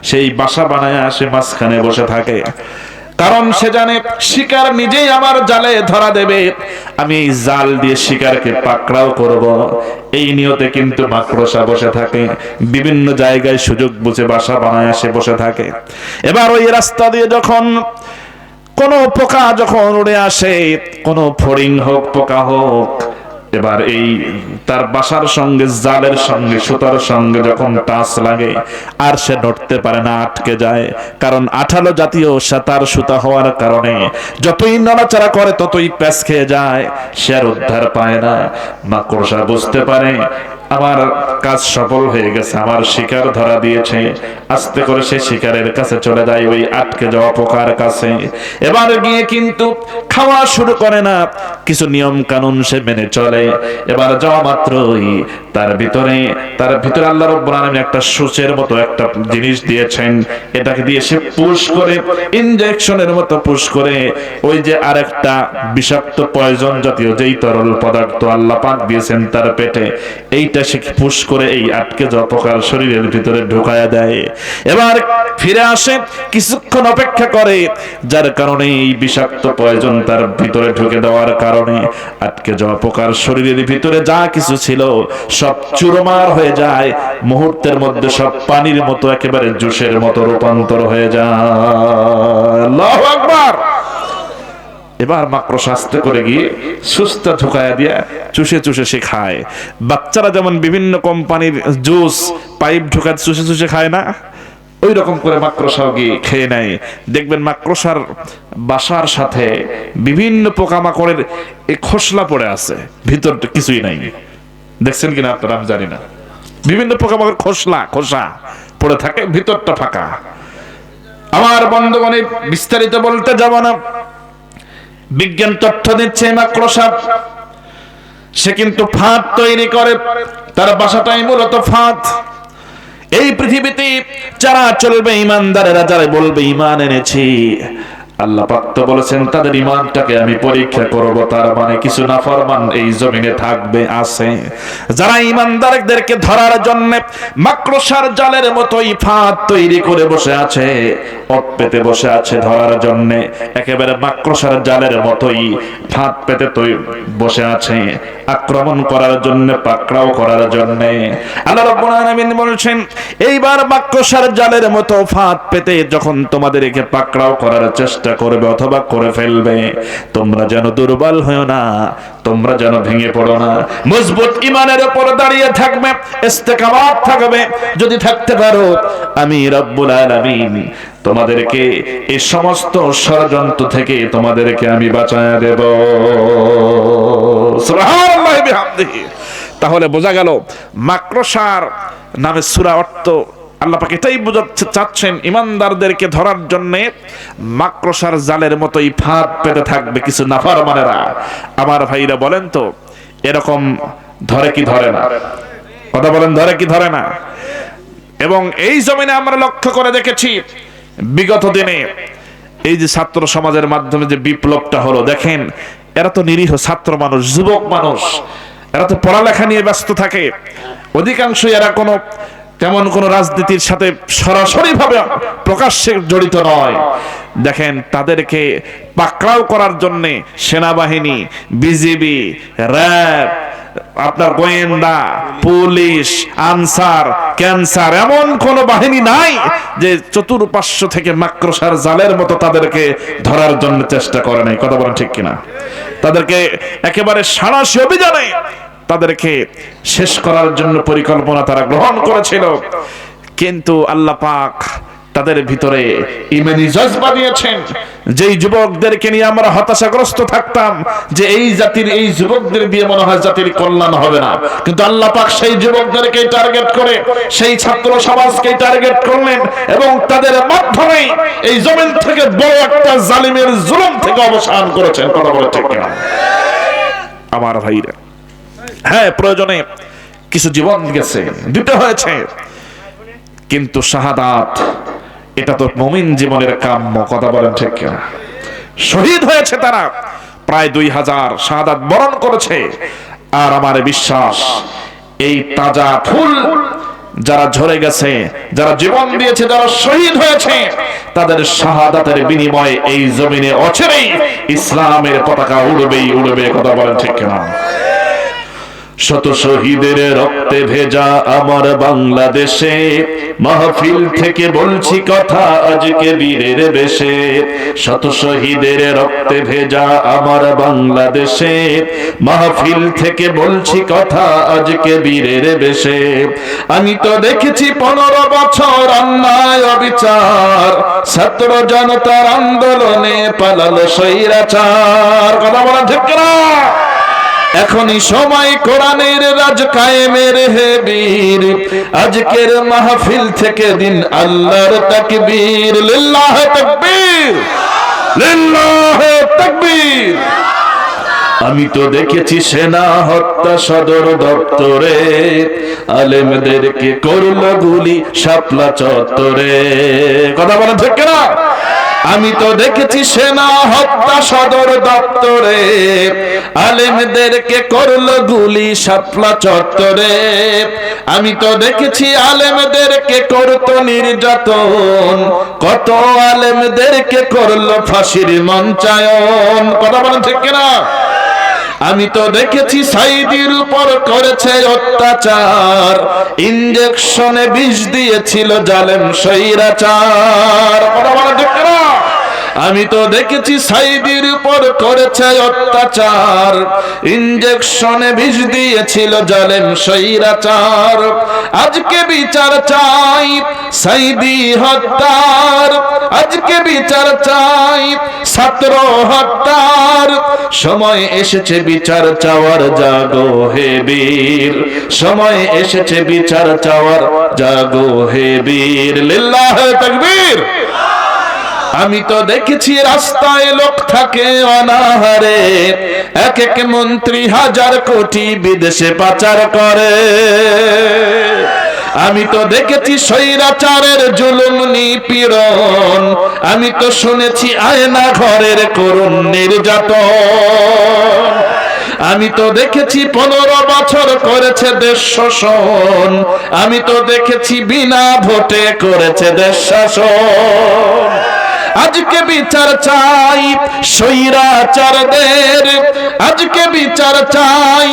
সেই বাসা বানায় সে মাঝখানে বসে থাকে। কারণ সে জানে শিকার নিজেই আমার জালে ধরা দেবে, আমি এই জাল দিয়ে শিকারকে পাকড়াও করব। এই নিয়তে কিন্তু মাকড়সা বসে থাকে, বিভিন্ন জায়গায় সুযোগ বুঝে বাসা বানায় সে বসে থাকে। এবার ওই রাস্তা দিয়ে যখন কোনো পোকা যখন উড়ে আসে, কোনো ফড়িং হোক পোকা হোক, এবার এই তার বাসার সঙ্গে জালের সঙ্গে সুতার সঙ্গে যখন টাচ লাগে আর সে নড়তে পারে না, আটকে যায়। কারণ আঠালো জাতীয় তার সুতা হওয়ার কারণে যতই নড়াচড়া করে ততই প্যাঁচ খেয়ে যায়, সে আর উদ্ধার পায় না। মাকড়সা বুঝতে পারে আমার কাজ সফল হয়ে গেছে, আমার শিকার ধরা দিয়েছে। আস্তে করে সে শিকারের কাছে চলে যায়, ওই আটকে যাওয়া পোকার কাছে। এবার গিয়ে কিন্তু খাওয়া শুরু করে না, কিছু নিয়ম কানুন সে মেনে চলে। এবার যাওয়া মাত্রই তার ভিতরে আল্লাহ রাব্বুল আলামিন একটা সূচের মতো একটা জিনিস দিয়েছেন। এটাকে দিয়ে সে পুশ করে, ইনজেকশনের মতো পুশ করে, ওই যে আরেকটা বিষাক্ত পয়জন জাতীয় যেই তরল পদার্থ আল্লাহ পাক দিয়েছেন তার পেটে, এইটা সে পুশ করে এই আটকে যাওয়া পোকার শরীরের ভিতরে ঢুকায়া দেয়। এবার ফিরে আসে, কিছুক্ষণ অপেক্ষা করে, যার কারণে এই বিষাক্ত পয়জন তার ভিতরে ঢুকে দেওয়ার কারণে আটকে যাওয়া পোকার শরীরের ভিতরে যা কিছু ছিল সব চুরমার হয়ে যায়। মুহূর্তের মধ্যে সব পানির মতো, একেবারে জুসের মতো রূপান্তর হয়ে যায়। আল্লাহু আকবার। এবার মাকড়সা আস্তে করে গিয়ে সুস্থা ঢুকায়া দিয়া চুষে চুষে সে খায়। বাচ্চারা যেমন বিভিন্ন কোম্পানির জুস পাইপ ঢুকায় চুষে চুষে খায় না, ওই রকম করে মাকড়সাও গিয়ে খেয়ে নেয়। দেখবেন মাকড়সার বাসার সাথে বিভিন্ন পোকামাকড়ের এই খোসলা পড়ে আছে, ভিতর কিছুই নাই। দেখছেন কিনা আপনারা আমি জানি না, বিভিন্ন পোকামাকড় খোসা পড়ে থাকে, ভিতরটা ফাঁকা। আমার বন্ধুগণের বিস্তারিত বলতে যাব না, বিজ্ঞান তথ্য দিচ্ছে মাকড়সা সে কিন্তু ফাঁদ তৈরি করে, তার বাসাটাই মূলত ফাঁদ। এই পৃথিবীতে যারা চলবে ইমানদারেরা, যারা বলবে ইমান এনেছি, আল্লাহ পাক তো বলেছেন তাদের ইমানটাকে আমি পরীক্ষা করব। তার মানে কিছু নাফরমান এই জমিনে থাকবে, আছে, যারা ইমানদারদেরকে ধরার জন্য মাকড়সার জালের মতোই ফাঁদ তৈরি করে বসে আছে, পথ পেতে বসে আছে ধরার জন্য, একেবারে মাকড়সার জালের মতোই ফাঁদ পেতে বসে আছে আক্রমণ করার জন্য, পাকড়াও করার জন্য। আল্লাহ রাব্বুল আলামিন বলেছেন এইবার মাকড়সার জালের মতো ফাঁদ পেতে যখন তোমাদেরকে পাকড়াও করার চেষ্টা করবে অথবা করে ফেলবে, তোমরা যেন দুর্বল হও না, তোমরা যেন ভেঙে পড়ো না, মজবুত ঈমানের উপর দাঁড়িয়ে থাকবে, ইস্তেকামাত থাকবে। যদি থাকতে পারো আমি রব্বুল আলামিন তোমাদেরকে এই সমস্ত ষড়যন্ত্র থেকে তোমাদেরকে আমি বাঁচায়া দেব। সুবহানাল্লাহি বিহামদিহি। তাহলে বোঝা গেল মাকড়সার নামে সূরা অর্থ আল্লাহ পাক এটাই বোঝাতে চাচ্ছেন, ইমানদারদেরকে ধরার জন্য মাকড়সার জালের মতোই ফাঁদ পেতে থাকবে কিছু নাফরমানেরা। আমার ভাইরা বলেন তো, এরকম ধরে কি ধরে না? কথা বলেন, ধরে কি ধরে না? এবং এই জমিনে আমরা লক্ষ্য করে দেখেছি বিগত দিনে এই যে ছাত্র সমাজের মাধ্যমে যে বিপ্লবটা হলো, দেখেন এরা তো নিরীহ ছাত্র মানুষ, যুবক মানুষ, এরা তো পড়ালেখা নিয়ে ব্যস্ত থাকে, অধিকাংশই এরা তেমন কোন রাজনীতির সাথে সরাসরি ভাবে প্রকাশ্যে জড়িত নয়। দেখেন তাদেরকে পাকড়াও করার জন্য সেনাবাহিনী, বিজিবি, র্যাব, আপনার গোয়েন্দা, পুলিশ, আনসার, ক্যান্সার, এমন কোন বাহিনী নাই যে চতুর্পার্শ্ব থেকে মাকড়সার জালের মতো তাদেরকে ধরার জন্য চেষ্টা করে নাই। কথা বলেন ঠিক কিনা? তাদেরকে একেবারে সাঁড়াশি অভিযানে তাদেরকে শেষ করার জন্য পরিকল্পনা তারা গ্রহণ করেছিল। কিন্তু আল্লাহ পাক তাদের ভিতরে ঈমানি জজবা দিয়েছেন। যেই যুবকদেরকে নিয়ে আমরা হতাশাগ্রস্ত থাকতাম যে এই জাতির, এই যুবকদের দিয়ে মনে হয় জাতির কল্যাণ হবে না, কিন্তু আল্লাহ পাক সেই যুবকদেরকে টার্গেট করে, সেই ছাত্র সমাজকে টার্গেট করলেন এবং তাদের মাধ্যমে এই জমিন থেকে বড় একটা জালিমের জুলুম থেকে অবসান করেছেন। কথা বলে ঠিক কিনা আমার ভাইরা? হ্যাঁ, প্রয়োজনে কিছু জীবন গেছে, দিতে হয়েছে, কিন্তু শাহাদাত এটা তো মুমিন জীবনের কাম্য। কথা বলেন ঠিক কিনা? শহীদ হয়েছে তারা, প্রায় 2000 শাহাদাত বরণ করেছে। আর আমার বিশ্বাস এই তাজা ফুল যারা ঝরে গেছে, যারা জীবন দিয়েছে, যারা শহীদ হয়েছে, তাদের শাহাদাতের বিনিময়ে এই জমিনে অচিরেই ইসলামের পতাকা উড়বেই উড়বে। কথা বলেন ঠিক কিনা? শত শহীদের রক্তে ভেজা আমার বাংলাদেশে, মাহফিল থেকে বলছি কথা আজকে বীরের বেশে। শত শহীদের রক্তে ভেজা আমার বাংলাদেশে, মাহফিল থেকে বলছি কথা আজকে বীরের বেশে। আমি তো দেখেছি 15 বছর অন্যায় অবিচার, ছাত্র জনতার আন্দোলনে পালালো স্বৈরাচার। কথা বলা ঠিক না? এখনই সময় কোরআনের রাজ কায়েমের হে বীর, আজকের মাহফিল থেকে দিন আল্লাহর তাকবীর, লিল্লাহি তাকবীর, লিল্লাহি তাকবীর। আমি তো দেখেছি সেনা হত্যা সদর দপ্তরে, আলেমদেরকে করলো গুলি শাপলা চত্বরে। কথা বলেন ঠিক কিনা? আমি তো দেখেছি সেনা হত্যা সদর দপ্তরে, আলেমদেরকে করলো গুলি শাপলা চত্বরে। আমি তো দেখেছি আলেমদেরকে করতো নির্যাতন, কত আলেমদেরকে করলো ফাঁসির মঞ্চায়ন। কথা বলেন ঠিক কিনা? আমি তো দেখেছি সাইদির উপর করেছে অত্যাচার, ইনজেকশনে বিষ দিয়েছিল জালেম স্বৈরাচার। আমি তো দেখেছি সাইদির উপর করেছে অত্যাচার, ইনজেকশনে বিষ দিয়েছিল জালেম স্বৈরাচার। আজকে বিচার চাই সাইদি হত্যার, আজকে বিচার চাই ছাত্র হত্যার। সময় এসেছে বিচার চাওয়ার, জাগো হে বীর, সময় এসেছে বিচার চাওয়ার, জাগো হে বীর, লিল্লাহি তাকবীর। আমি তো দেখেছি রাস্তায় লোক থাকে অনাহারে, এক এক মন্ত্রী হাজার কোটি বিদেশে পাচার করে। আমি তো দেখেছি স্বৈরাচারের জুলুম নিপীড়ন, আমি তো শুনেছি আয়না ঘরের করুণ নির্যাতন। আমি তো দেখেছি 15 বছর করেছে দেশ শোষণ, আমি তো দেখেছি বিনা ভোটে করেছে দেশ শাসন। আজকে বিচার চাই স্বৈরাচারদের, আজকে বিচার চাই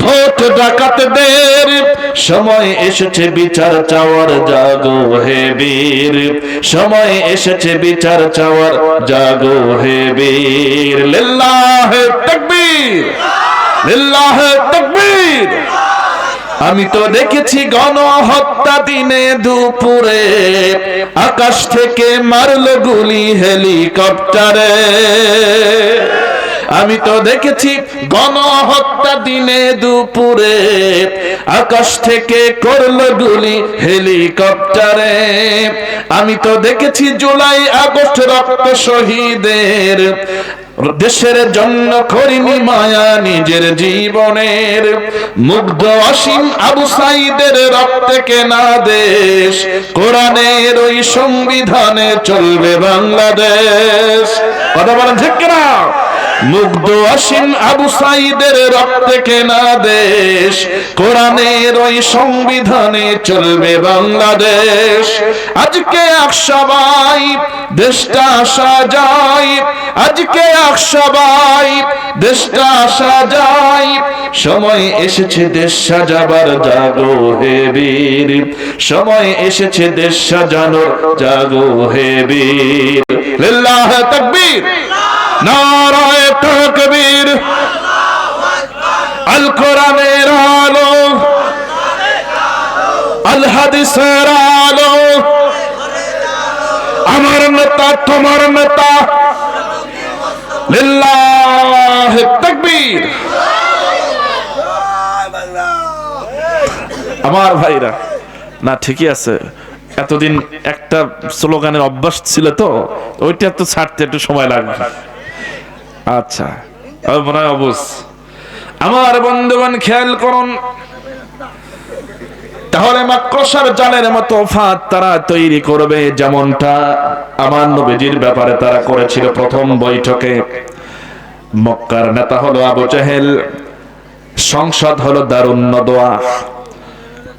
ভোট ডাকাতদের। সময় এসেছে বিচার চাওয়ার, জাগো হে বীর, সময় এসেছে বিচার চাওয়ার, জাগো হে বীর, লিল্লাহি তাকবীর, লিল্লাহি তাকবীর। আমি তো দেখেছি গণহত্যা দিনে দুপুরে, আকাশ থেকে মারলো গুলি হেলিকপ্টারে। আমি তো দেখেছি গণহত্যা দিনে দুপুরে, আকাশ থেকে করলো গুলি হেলিকপ্টারে। আমি তো দেখেছি জুলাই আগস্ট রক্ত শহীদের, দেশের জন্য করিনি মায়া নিজের জীবনের। মুগ্ধ অসীম আবু সাইদের রক্তে কেনা দেশ, কোরআনের ওই সংবিধানে চলবে বাংলাদেশ। কথা বলেন ঠিক কিনা? মুগ্ধ অসীম আবু সাইদের রক্তে কেনা দেশ, কোরআনের ওই সংবিধানে চলবে বাংলাদেশ। আজকে সবাই দেশটা সাজাই, আজকে সবাই দেশটা সাজাই। সময় এসেছে দেশ সাজাবার, জাগো হে বীর, সময় এসেছে দেশ সাজানোর, জাগো হে বীর, লিল্লাহি তাকবীর, নারায়ে তাকবীর। আল কোরআনের আলো, আল হাদিসের আলো, আমার নেতা তোমার নেতা, লিল্লাহি তাকবীর। আমার ভাইরা, না ঠিকই আছে, এতদিন একটা স্লোগানের অভ্যাস ছিল তো, ওইটা তো ছাড়তে একটু সময় লাগবে। আচ্ছা, মনে হয় অবুঝ। আমার বন্ধুগণ খেয়াল করুন, তাহলে মাকড়সার জালের মতো ফাঁদ তারা তৈরি করবে, যেমনটা আমার নবীজির ব্যাপারে তারা করেছিল প্রথম বৈঠকে। মক্কার নেতা হলো আবু জাহেল, সংসদ হলো দারুন নদওয়া,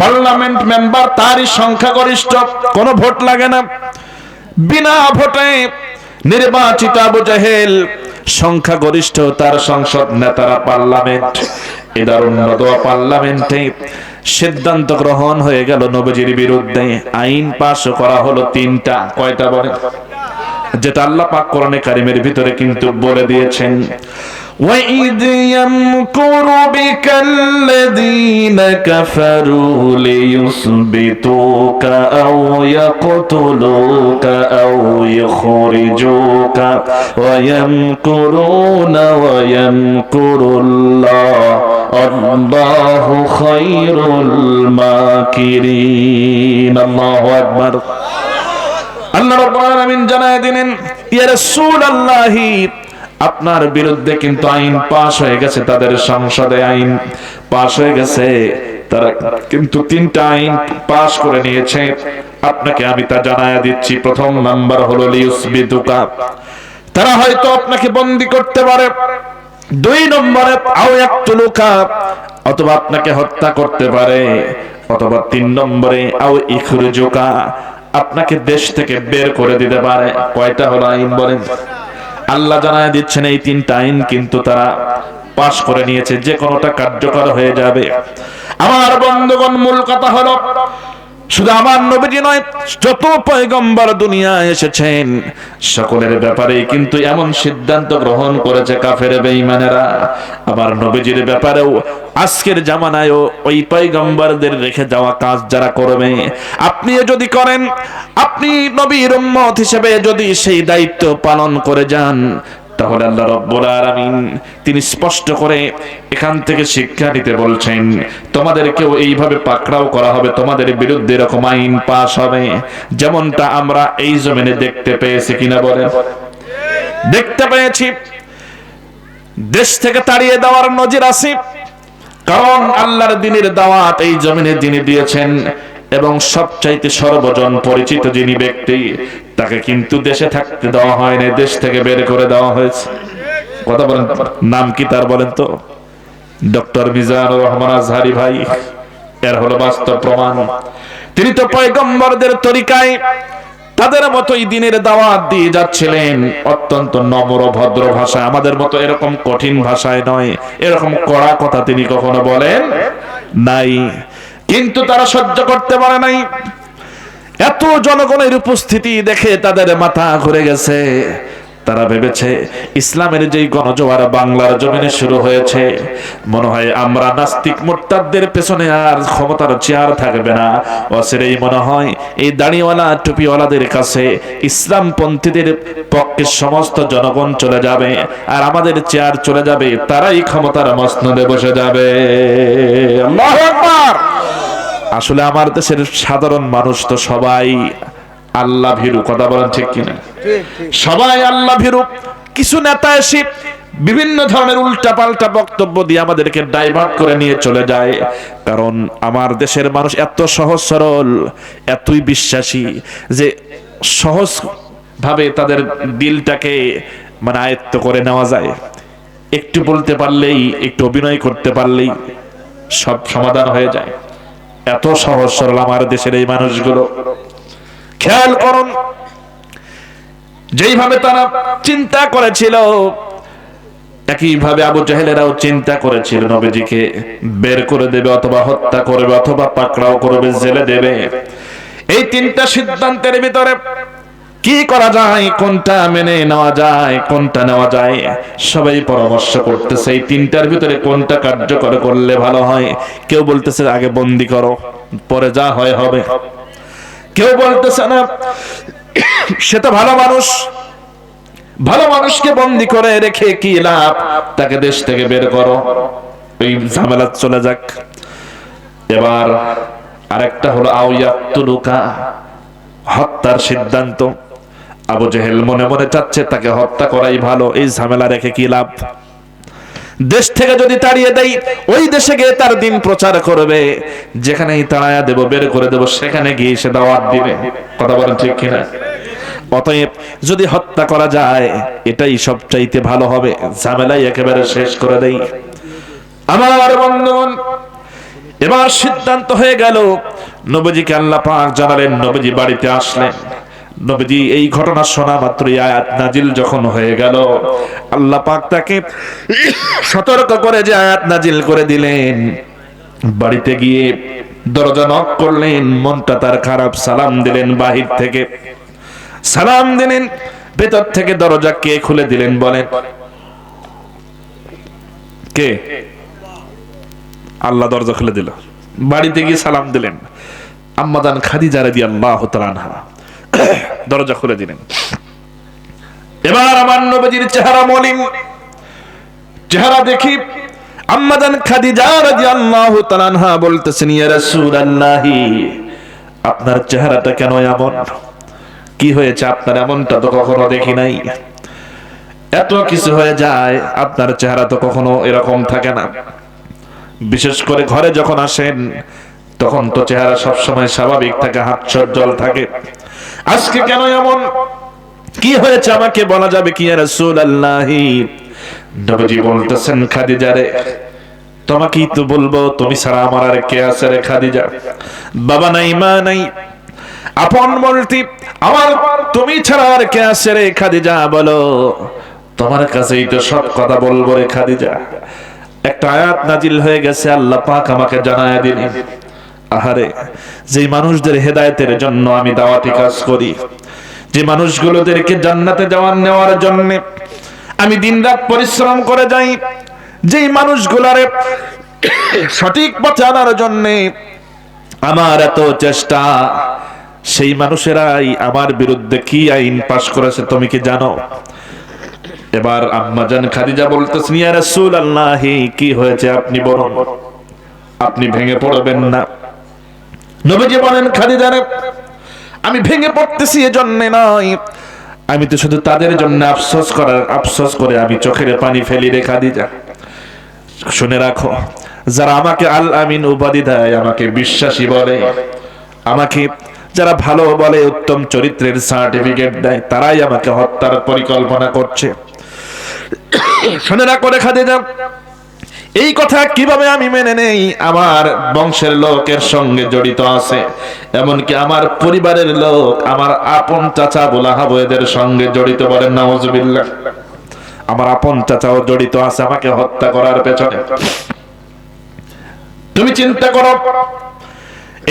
পার্লামেন্ট মেম্বার তারই সংখ্যাগরিষ্ঠ, কোনো ভোট লাগে না, বিনা ভোটে নির্বাচিত আবু জাহেল, সংখ্যাগরিষ্ঠ তার সংসদ নেতারা পার্লামেন্ট। এই দারুন নদওয়া পার্লামেন্টে সিদ্ধান্ত গ্রহণ হয়ে গেল নবীজির বিরুদ্ধে, আইন পাস করা হলো 3টা। কয়টা বলে? যেটা আল্লাহ পাক কোরআনে কারীমের ভিতরে কিন্তু বলে দিয়েছেন, وَإِذْ يَمْكُرُ بِكَ الَّذِينَ كَفَرُوا لِيُثْبِتُوكَ أَوْ يَقْتُلُوكَ أَوْ يُخْرِجُوكَ وَيَمْكُرُونَ وَيَمْكُرُ اللَّهُ وَاللَّهُ خَيْرُ الْمَاكِرِينَ আল্লাহু আকবার। আল্লাহ রাব্বুল আলামিন জানায় দিলেন, ইয়া রাসূলুল্লাহ, আপনার বিরুদ্ধে কিন্তু আইন পাশ হয়ে গেছে, তাদের সংসদে আইন পাশ হয়ে গেছে, তারা কিন্তু 3টা আইন পাশ করে নিয়েছে। আপনাকে আমি তা জানায়া দিচ্ছি। প্রথম নাম্বার হলো লিউসবিদুকা, তারা হয়তো আপনাকে বন্দী করতে পারে। 2 নম্বরে আও ইয়াকতুলুকা, অথবা আপনাকে হত্যা করতে পারে। অথবা 3 নম্বরে আও ইখরুজুকা, আপনাকে দেশ থেকে বের করে দিতে পারে। কয়টা হলো আইন বলেন? আল্লাহ জানায় দিচ্ছেন এই 3টা আইন কিন্তু তারা পাশ করে নিয়েছে, যে কোনোটা কার্যকর হয়ে যাবে। আমার বন্ধুগণ, মূল কথা হলো শুধু আমার নবীজি নয়, যত পয়গম্বর দুনিয়ায় এসেছেন সকলের ব্যাপারে কিন্তু এমন সিদ্ধান্ত গ্রহণ করেছে কাফের বেঈমানেরা। আমার নবীজির ব্যাপারেও আজকের জামানায়ও ওই পয়গম্বরদের রেখে যাওয়া কাজ যারা করবে, আপনি যদি করেন, আপনি নবীর উম্মত হিসেবে যদি সেই দায়িত্ব পালন করে যান, তাহলে আল্লাহ রাব্বুল আলামিন তিনি স্পষ্ট করে এখান থেকে শিক্ষা নিতে বলছেন, তোমাদেরকেও এইভাবে পাকড়াও করা হবে, তোমাদের বিরুদ্ধে এরকম আইন পাশ হবে, যেমনটা আমরা এই জমিনে দেখতে পেয়েছি। কিনা বলেন? দেখতে পেয়েছি। দেশ থেকে তাড়িয়ে দেওয়ার নজির আছে, কারণ আল্লাহর দ্বীনের দাওয়াত এই জমিনে যিনি দিয়েছেন এবং সবচাইতে সর্বজন পরিচিত যিনি ব্যক্তি, তাকে কিন্তু দেশে থাকতে দেওয়া হয় না, দেশ থেকে বের করে দেওয়া হয়েছে। কথা বলেন, নাম কি তার বলেন তো? ডক্টর মিজানুর রহমান আজহারি ভাই। এর হলো বাস্তব প্রমাণ। তিনি তো পয়গম্বরদের তরিকায় তাদের মতোই দ্বীনের দাওয়াত দিয়ে যাচ্ছিলেন, অত্যন্ত নম্র ভদ্র ভাষায়, আমাদের মতো এরকম কঠিন ভাষায় নয়, এরকম কড়া কথা তিনি কখনো বলেন নাই। কিন্তু তারা সহ্য করতে পারে নাই। এত জনগণের উপস্থিতি দেখে তাদের মাথা ঘুরে গেছে। তারা ভেবেছে ইসলামের যেই গণজোয়ার বাংলার জমিনে শুরু হয়েছে, মনে হয় আমরা নাস্তিক মুরতাদদের পেছনে আর ক্ষমতার চেয়ার থাকবে না। অচিরেই মনে হয় এই দাড়িওয়ালা টুপিওয়ালাদের কাছে ইসলামপন্থীদের পক্ষে সমস্ত জনগণ চলে যাবে, আর আমাদের চেয়ার চলে যাবে, তারাই ক্ষমতার মসনদে বসে যাবে। আল্লাহু আকবার। আসলে আমার দেশের সাধারণ মানুষ তো সবাই আল্লাহ ভীরু। কথা বলেন ঠিক কিনা? সবাই আল্লাহ ভীরু। কিছু নেতা এসে বিভিন্ন ধরনের উল্টাপাল্টা বক্তব্য দিয়ে আমাদেরকে ডাইভার্ট করে নিয়ে চলে যায়, কারণ আমার দেশের মানুষ এত সহজ সরল, এতই বিশ্বাসী যে সহজ ভাবে তাদের দিলটাকে মানে আয়ত্ত করে নেওয়া যায়। একটু বলতে পারলেই, একটু অভিনয় করতে পারলেই সব সমাধান হয়ে যায়। এত সহজ সরল আমার দেশের এই মানুষগুলো। খেয়াল করুন, যেইভাবে তারা চিন্তা করেছিল, একইভাবে আবু জাহেলেরাও চিন্তা করেছিল নবীজিকে বের করে দেবে, অথবা হত্যা করবে, অথবা পাকড়াও করবে, জেলে দেবে। এই 3টা সিদ্ধান্তের ভিতরে কি করা যায়, কোনটা মেনে নেওয়া যায়, কোনটা নেওয়া যায়, সবাই পরামর্শ করতেছে এই 3টার ভিতরে কোনটা কার্যকর করলে ভালো হয়। কেউ বলতেছে আগে বন্দী করো, পরে যা হয় হবে। কেউ বলতেছে না, সেটা ভালো মানুষ, ভালো মানুষকে বন্দী করে রেখে কি লাভ, তাকে দেশ থেকে বের করো, এই ঝামেলা চলে যাক। এবার আরেকটা হলো আও ইয়াকতুলুকা, হত্যার সিদ্ধান্ত। আবু জেহেল মনে মনে চাচ্ছে তাকে হত্যা করাই ভালো, এই ঝামেলা রেখে কি লাভ। দেশ থেকে যদি তাড়িয়ে দেই, ওই দেশে গিয়ে তার দিন প্রচার করবে, যেখানেই তাড়ায়া দেব, বের করে দেব, সেখানে গিয়ে সে দাওয়াত দিবে। কথা বলেন ঠিক কিনা? অতএব যদি হত্যা করা যায়, এটাই সবচাইতে ভালো হবে, ঝামেলাই একেবারে শেষ করে দেই। আমার বন্ধুগণ, এবার সিদ্ধান্ত হয়ে গেল। নবীজিকে আল্লাহ পাক জানালেন, নবীজি বাড়িতে আসলেন। নবীজি এই ঘটনা শোনা মাত্রই আয়াত নাজিল যখন হয়ে গেল, আল্লাহ পাক তাকে সতর্ক করে যে আয়াত নাজিল করে দিলেন। বাড়িতে গিয়ে দরজা নক করলেন, মনটা তার খারাপ। সালাম দিলেন, বাহির থেকে সালাম দিলেন, ভেতর থেকে দরজা কে খুলে দিলেন বলেন? কে? আল্লাহ দরজা খুলে দিল, বাড়িতে গিয়ে সালাম দিলেন। আম্মাজান খাদিজা রাদিয়াল্লাহু তাআলা আনহা দরজা খুলে দিলেন। এবার আমার নবীজির চেহারা মলিন, চেহারা দেখি আম্মাজান খাদিজা রাদিয়াল্লাহু তাআলা আনহা বলতেছেন, ইয়া রাসূলুল্লাহি, আপনার চেহারাটা কেন এমন? কি হয়েছে আপনার? এমনটা তো কখনো দেখি নাই। এত কিছু হয়ে যায়, আপনার চেহারা তো কখনো এরকম থাকে না। বিশেষ করে ঘরে যখন আসেন তখন তো চেহারা সবসময় স্বাভাবিক থাকে, হাত সজ্জল থাকে। আজকে কেন এমন? কি হয়েছে আমাকে বলা যাবে কি ইয়া রাসূলুল্লাহি? নবীজি বলতেছেন, খাদিজা রে, তোমাকেই তো বলবো, তুমি ছাড়া আমার আর কে আছে রে খাদিজা? বাবা নাই, মা নাই, আপন বলতে আমার তুমি ছাড়া আর কে আছে রে খাদিজা? বলো, তোমার কাছেই তো সব কথা বলবো রে খাদিজা। একটা আয়াত নাজিল হয়ে গেছে, আল্লাহ পাক আমাকে জানায় দিলেন, আহারে, যে মানুষদের হেদায়েতের জন্য আমি দাওয়াতি কাজ করি, যে মানুষগুলোদেরকে জান্নাতে যাওয়ার নেওয়ার জন্য আমি দিনরাত পরিশ্রম করে যাই, যেই মানুষগুলারে সঠিক পথে আনার জন্য আমার এত চেষ্টা, সেই মানুষেরাই আমার বিরুদ্ধে কি আইন পাশ করেছে তুমি কি জানো? এবার আম্মাজান খাদিজা বলতেছেন, ইয়া রাসূলুল্লাহি, কি হয়েছে আপনি বলুন, আপনি ভেঙে পড়বেন না। নবীজি বলেন, খাদিজা রে, আমি ভেঙে পড়তেছি এজন্য নয়, আমি তো শুধু তাদের জন্য আফসোস করে আমি চোখের পানি ফেলি রে খাদিজা। শুনে রাখো, যারা আমাকে আল আমিন উপাধি দেয়, আমাকে বিশ্বাসী বলে, আমাকে যারা ভালো বলে, উত্তম চরিত্রের সার্টিফিকেট দেয়, তারাই আমাকে হত্যার পরিকল্পনা করছে। শুনে রাখো রে খাদিজা, এই কথা কিভাবে আমি মেনে নেই? আমার বংশের লোকের সঙ্গে জড়িত আছে, এমনকি আমার পরিবারের লোক, আমার আপন চাচা বুলাহাব এদের সঙ্গে জড়িত। বলেন নাউজুবিল্লাহ। আমার আপন চাচাও জড়িত আছে আমাকে হত্যা করার পেছনে। তুমি চিন্তা করো,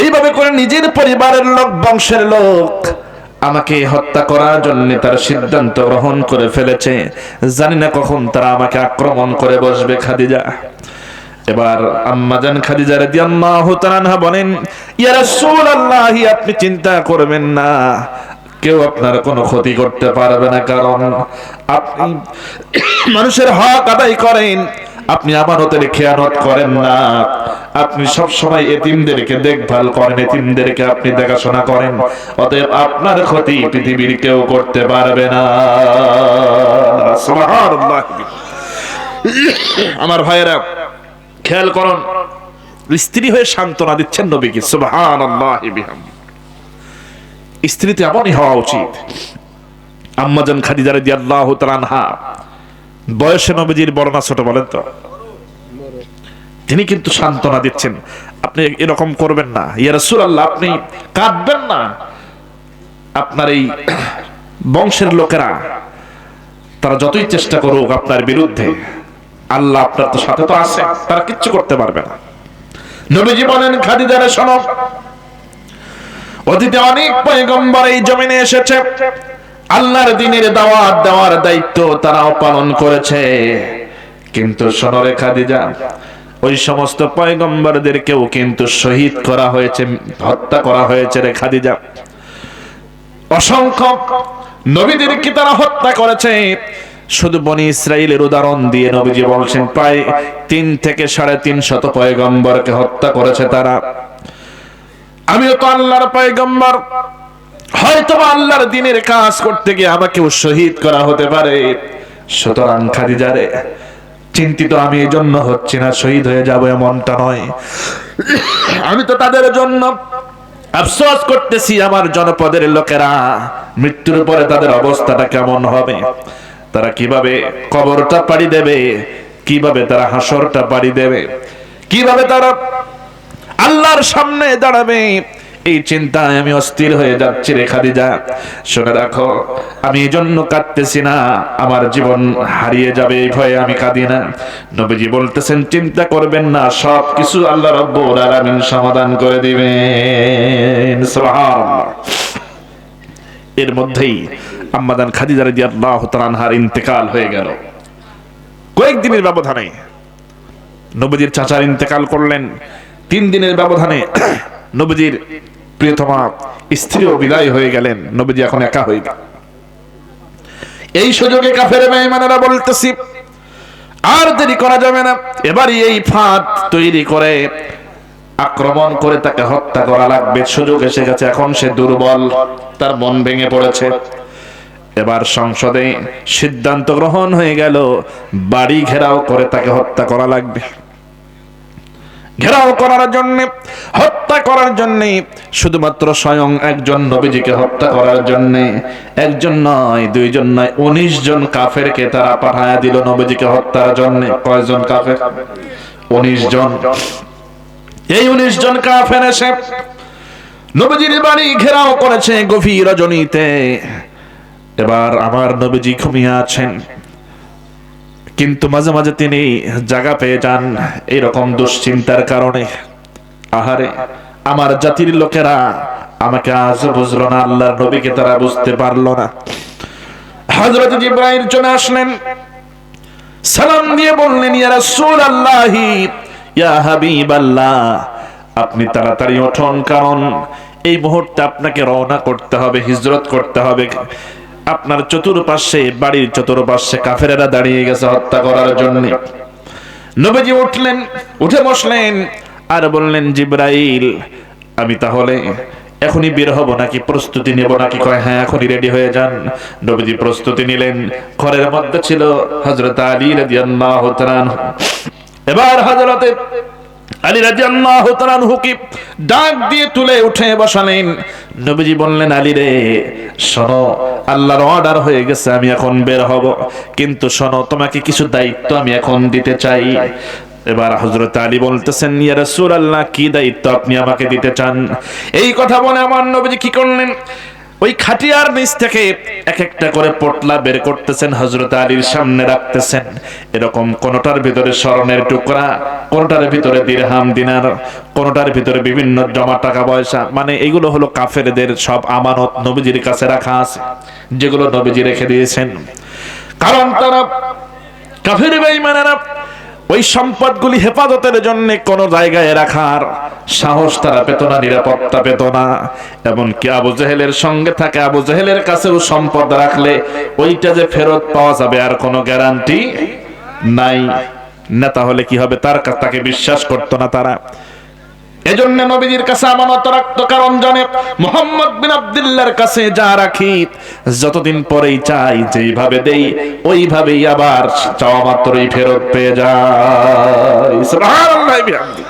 এইভাবে করে নিজের পরিবারের লোক, বংশের লোক আমাকে হত্যা করার জন্য তার সিদ্ধান্ত গ্রহণ করে ফেলেছে। জানি না কখন তারা আমাকে আক্রমণ করে বসবে খাদিজা। এবার আম্মাজান খাদিজা রাদিয়াল্লাহু তাআলা আনহা বলেন, ইয়া রাসূলুল্লাহ, আপনি চিন্তা করবেন না, কেউ আপনার কোনো ক্ষতি করতে পারবে না, কারণ আপনি মানুষের হক আদায় করেন, আপনি আমানতের খেয়ানত করেন না, আপনি সব সময় এতিমদেরকে দেখভাল করেন, এতিমদেরকে আপনি দেখাশোনা করেন, অতএব আপনার ক্ষতি পৃথিবীর কেউ করতে পারবে না। সুবহানাল্লাহ। আমার ভাইয়েরা, খেয়াল করুন, স্ত্রী হয়ে সান্ত্বনা দিচ্ছেন নবীকে। সুবহানাল্লাহ বিহামদিহি। স্ত্রীতে এমনই হওয়া উচিত। আম্মাজান খাদিজা রাদিয়াল্লাহু তাআলা আনহা বয়সে নবীজির বড় না ছোট বলেন তো? তিনি কিন্তু সান্ত্বনা দিচ্ছেন, আপনি এরকম করবেন না ইয়া রাসূলুল্লাহ, আপনি কাঁদবেন না। আপনার এই বংশের লোকেরা তারা যতই চেষ্টা করুক আপনার বিরুদ্ধে, আল্লাহ আপনার তো সাথে তো আছে, তারা কিচ্ছু করতে পারবে না। নবীজি বলেন, খাদিজা রে শোনো, অতীতে অনেক পয়গম্বর এই জমিনে এসেছে, আল্লাহর দ্বীনের দাওয়াত দেওয়ার দায়িত্ব তারাও পালন করেছে, কিন্তু শোনো রে খাদিজা, ওই সমস্ত পয়গম্বরদেরকেও কিন্তু শহীদ করা হয়েছে, হত্যা করা হয়েছে রে খাদিজা। অসংখ্য নবীদেরকে তারা হত্যা করেছে। শুধু বনি ইসরাইলের উদাহরণ দিয়ে নবীজি বলছেন, প্রায় 3 থেকে 350 পয়গম্বরকে হত্যা করেছে তারা। আমিও তো আল্লাহর পয়গম্বর, হয়তো আল্লাহর দ্বীনের কাজ করতে গিয়ে আমাকেও শহীদ করা হতে পারে। সুতরাং খাদিজা রে, চিন্তিত আমি এই জন্য হচ্ছি না শহীদ হয়ে যাব এমনটা নয়, আমি তো তাদের জন্য আফসোস করতেছি, আমার জনপদের লোকেরা মৃত্যুর পরে তাদের অবস্থাটা কেমন হবে, তারা কিভাবে কবরটা পাড়ি দেবে, কিভাবে তারা হাসরটা পাড়ি দেবে, কিভাবে তারা আল্লাহর সামনে দাঁড়াবে, এই চিন্তায় আমি অস্থির হয়ে যাচ্ছি রে খাদিজা। শুনে রাখো, আমি এই জন্য কাঁদতেছি না, আমার জীবন হারিয়ে যাবে এই ভয়ে আমি কাঁদি না। নবীজি বলতেছেন, চিন্তা করবেন না, সব কিছু আল্লাহ রাব্বুল আলামিন সমাধান করে দিবেন। সুবহানাল্লাহ। এর মধ্যেই আম্মাজান খাদিজা রাদিয়াল্লাহু তাআলা আনহার ইন্তেকাল হয়ে গেল। কয়েকদিনের ব্যবধানে নবীজির চাচার ইন্তেকাল করলেন। 3 দিনের ব্যবধানে নবীজির প্রিয়তমা স্ত্রীও বিদায় হয়ে গেলেন। নবীজি এখন একা হয়ে গেলেন। এই সুযোগে কাফের বেঈমানেরা বলতেছি আর দেরি করা যাবে না, এবারই এই ফাঁদ তৈরি করে আক্রমণ করে তাকে হত্যা করা লাগবে। সুযোগ এসে গেছে, এখন সে দুর্বল, তার মন ভেঙে পড়েছে। এবার সংসদে সিদ্ধান্ত গ্রহণ হয়ে গেল, বাড়ি ঘেরাও করে তাকে হত্যা করা লাগবে। ঘেরাও করার জন্য, হত্যা করার জন্য, শুধুমাত্র স্বয়ং একজন নবীজিকে হত্যা করার জন্য একজন নয়, 2 জন নয়, 19 জন কাফেরকে তারা পাঠায়া দিল নবীজিকে হত্যার জন্য। কয়জন কাফের? 19 জন। এই 19 জন কাফের এসে নবীজির বাড়ি ঘেরাও করেছে গভীর রজনীতে। এবার আমার নবীজি ঘুমিয়ে আছেন, কিন্তু মাঝে মাঝে তিনি জায়গা পেয়ে যান এরকম দুশ্চিন্তার কারণে। আহারে, আমার জাতির লোকেরা আমাকে আজ বুঝলো না, আল্লাহর নবীকে তারা বুঝতে পারলো না। হযরত জিবরাইল চলে আসলেন, সালাম দিয়ে বললেন, ইয়া রাসূলুল্লাহি, ইয়া হাবিবাল্লাহ, আপনি তাড়াতাড়ি উঠুন, কারণ এই মুহূর্তে আপনাকে রওনা করতে হবে, হিজরত করতে হবে। আপনার চতুর্পাশে, বাড়ির চতুর্পাশে কাফেরেরা দাঁড়িয়ে গেছে হত্যা করার জন্য। নবীজি উঠলেন, উঠে বসলেন আর বললেন, জিবরাইল, আমি তাহলে এখনই বের হব নাকি প্রস্তুতি নেব নাকি? কয়, হ্যাঁ, এখনই রেডি হয়ে যান। নবীজি প্রস্তুতি নিলেন। ঘরের মধ্যে ছিল হযরত আলী রাদিয়াল্লাহু তাআলা। এবার হযরতে আলী রাদিয়াল্লাহু তাআলা হুকি ডাক দিয়ে তুলে উঠে বসালেন। নবীজি বললেন, আলী রে, শোনো, আল্লাহর অর্ডার হয়ে গেছে, আমি এখন বের হব, কিন্তু শোনো, তোমাকে কিছু দায়িত্ব আমি এখন দিতে চাই। এবার হযরত আলী বলতেছেন, ইয়া রাসূলুল্লাহ, কি দায়িত্ব আপনি আমাকে দিতে চান? এই কথা বলে আমার নবীজি কি করলেন, ওই খাটিয়ার নিচ থেকে এক একটা করে পটলা বের করতেছেন, হযরত আলীর সামনে রাখতেছেন। এরকম কোনটার ভিতরে স্বর্ণের টুকরা, কোনটার ভিতরে দিরহাম দিনার, কোনটার ভিতরে বিভিন্ন জমা টাকা পয়সা, মানে এগুলো হলো কাফেরদের সব আমানত নবীজির কাছে রাখা আছে, যেগুলো নবীজি রেখে দিয়েছেন। কারণ তারা কাফের বেঈমানেরা ওই সম্পদগুলি হেফাজতের জন্য কোন জায়গায় রাখার সাহস তারা পেত না, নিরাপত্তা পেত না। এমনকি আবু জেহেলের সঙ্গে থাকে, আবু জেহেলের কাছেও সম্পদ রাখলে ওইটা যে ফেরত পাওয়া যাবে আর কোনো গ্যারান্টি নাই। নেতা হলে কি হবে, তাকে বিশ্বাস করতো না তারা। এজন্য নবীজির কাছে আমানত রাখতো, কারণ জানে মুহাম্মদ বিন আব্দুল্লাহর কাছে যা রাখি যতদিন পরেই চাই, যেইভাবে দেই ওইভাবেই আবার চাওয়া মাত্রই ফেরত পেয়ে যায়। সুবহানাল্লাহ বিহামদি।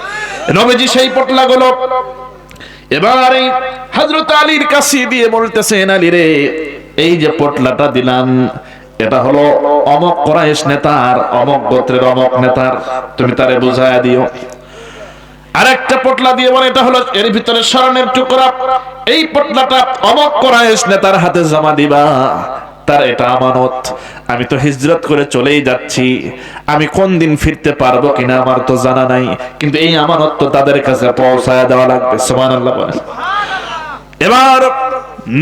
নবীজি সেই পটলাগুলো এবারে হযরত আলীর কাছে দিয়ে বলতেছেন, আলী রে, এই যে পটলাটা দিলাম, এটা হলো অমক কুরাইশ নেতার, অমক গোত্রের অমক নেতার, তুমি তারে বুঝায়া দিও। আরেকটা পটলা দিয়ে বলে, এটা হলো এর ভিতরে স্বর্ণের টুকরা, এই পটলাটা অমক কুরাইশ নেতার হাতে জমা দিবা, তার এটা আমানত। আমি তো হিজরত করে চলেই যাচ্ছি, আমি কোন দিন ফিরতে পারবো কিনা আমার তো জানা নাই, কিন্তু এই আমানত তো তাদের কাছে পৌঁছায় দেওয়া লাগবে। সুবহানাল্লাহ বলেন। এবার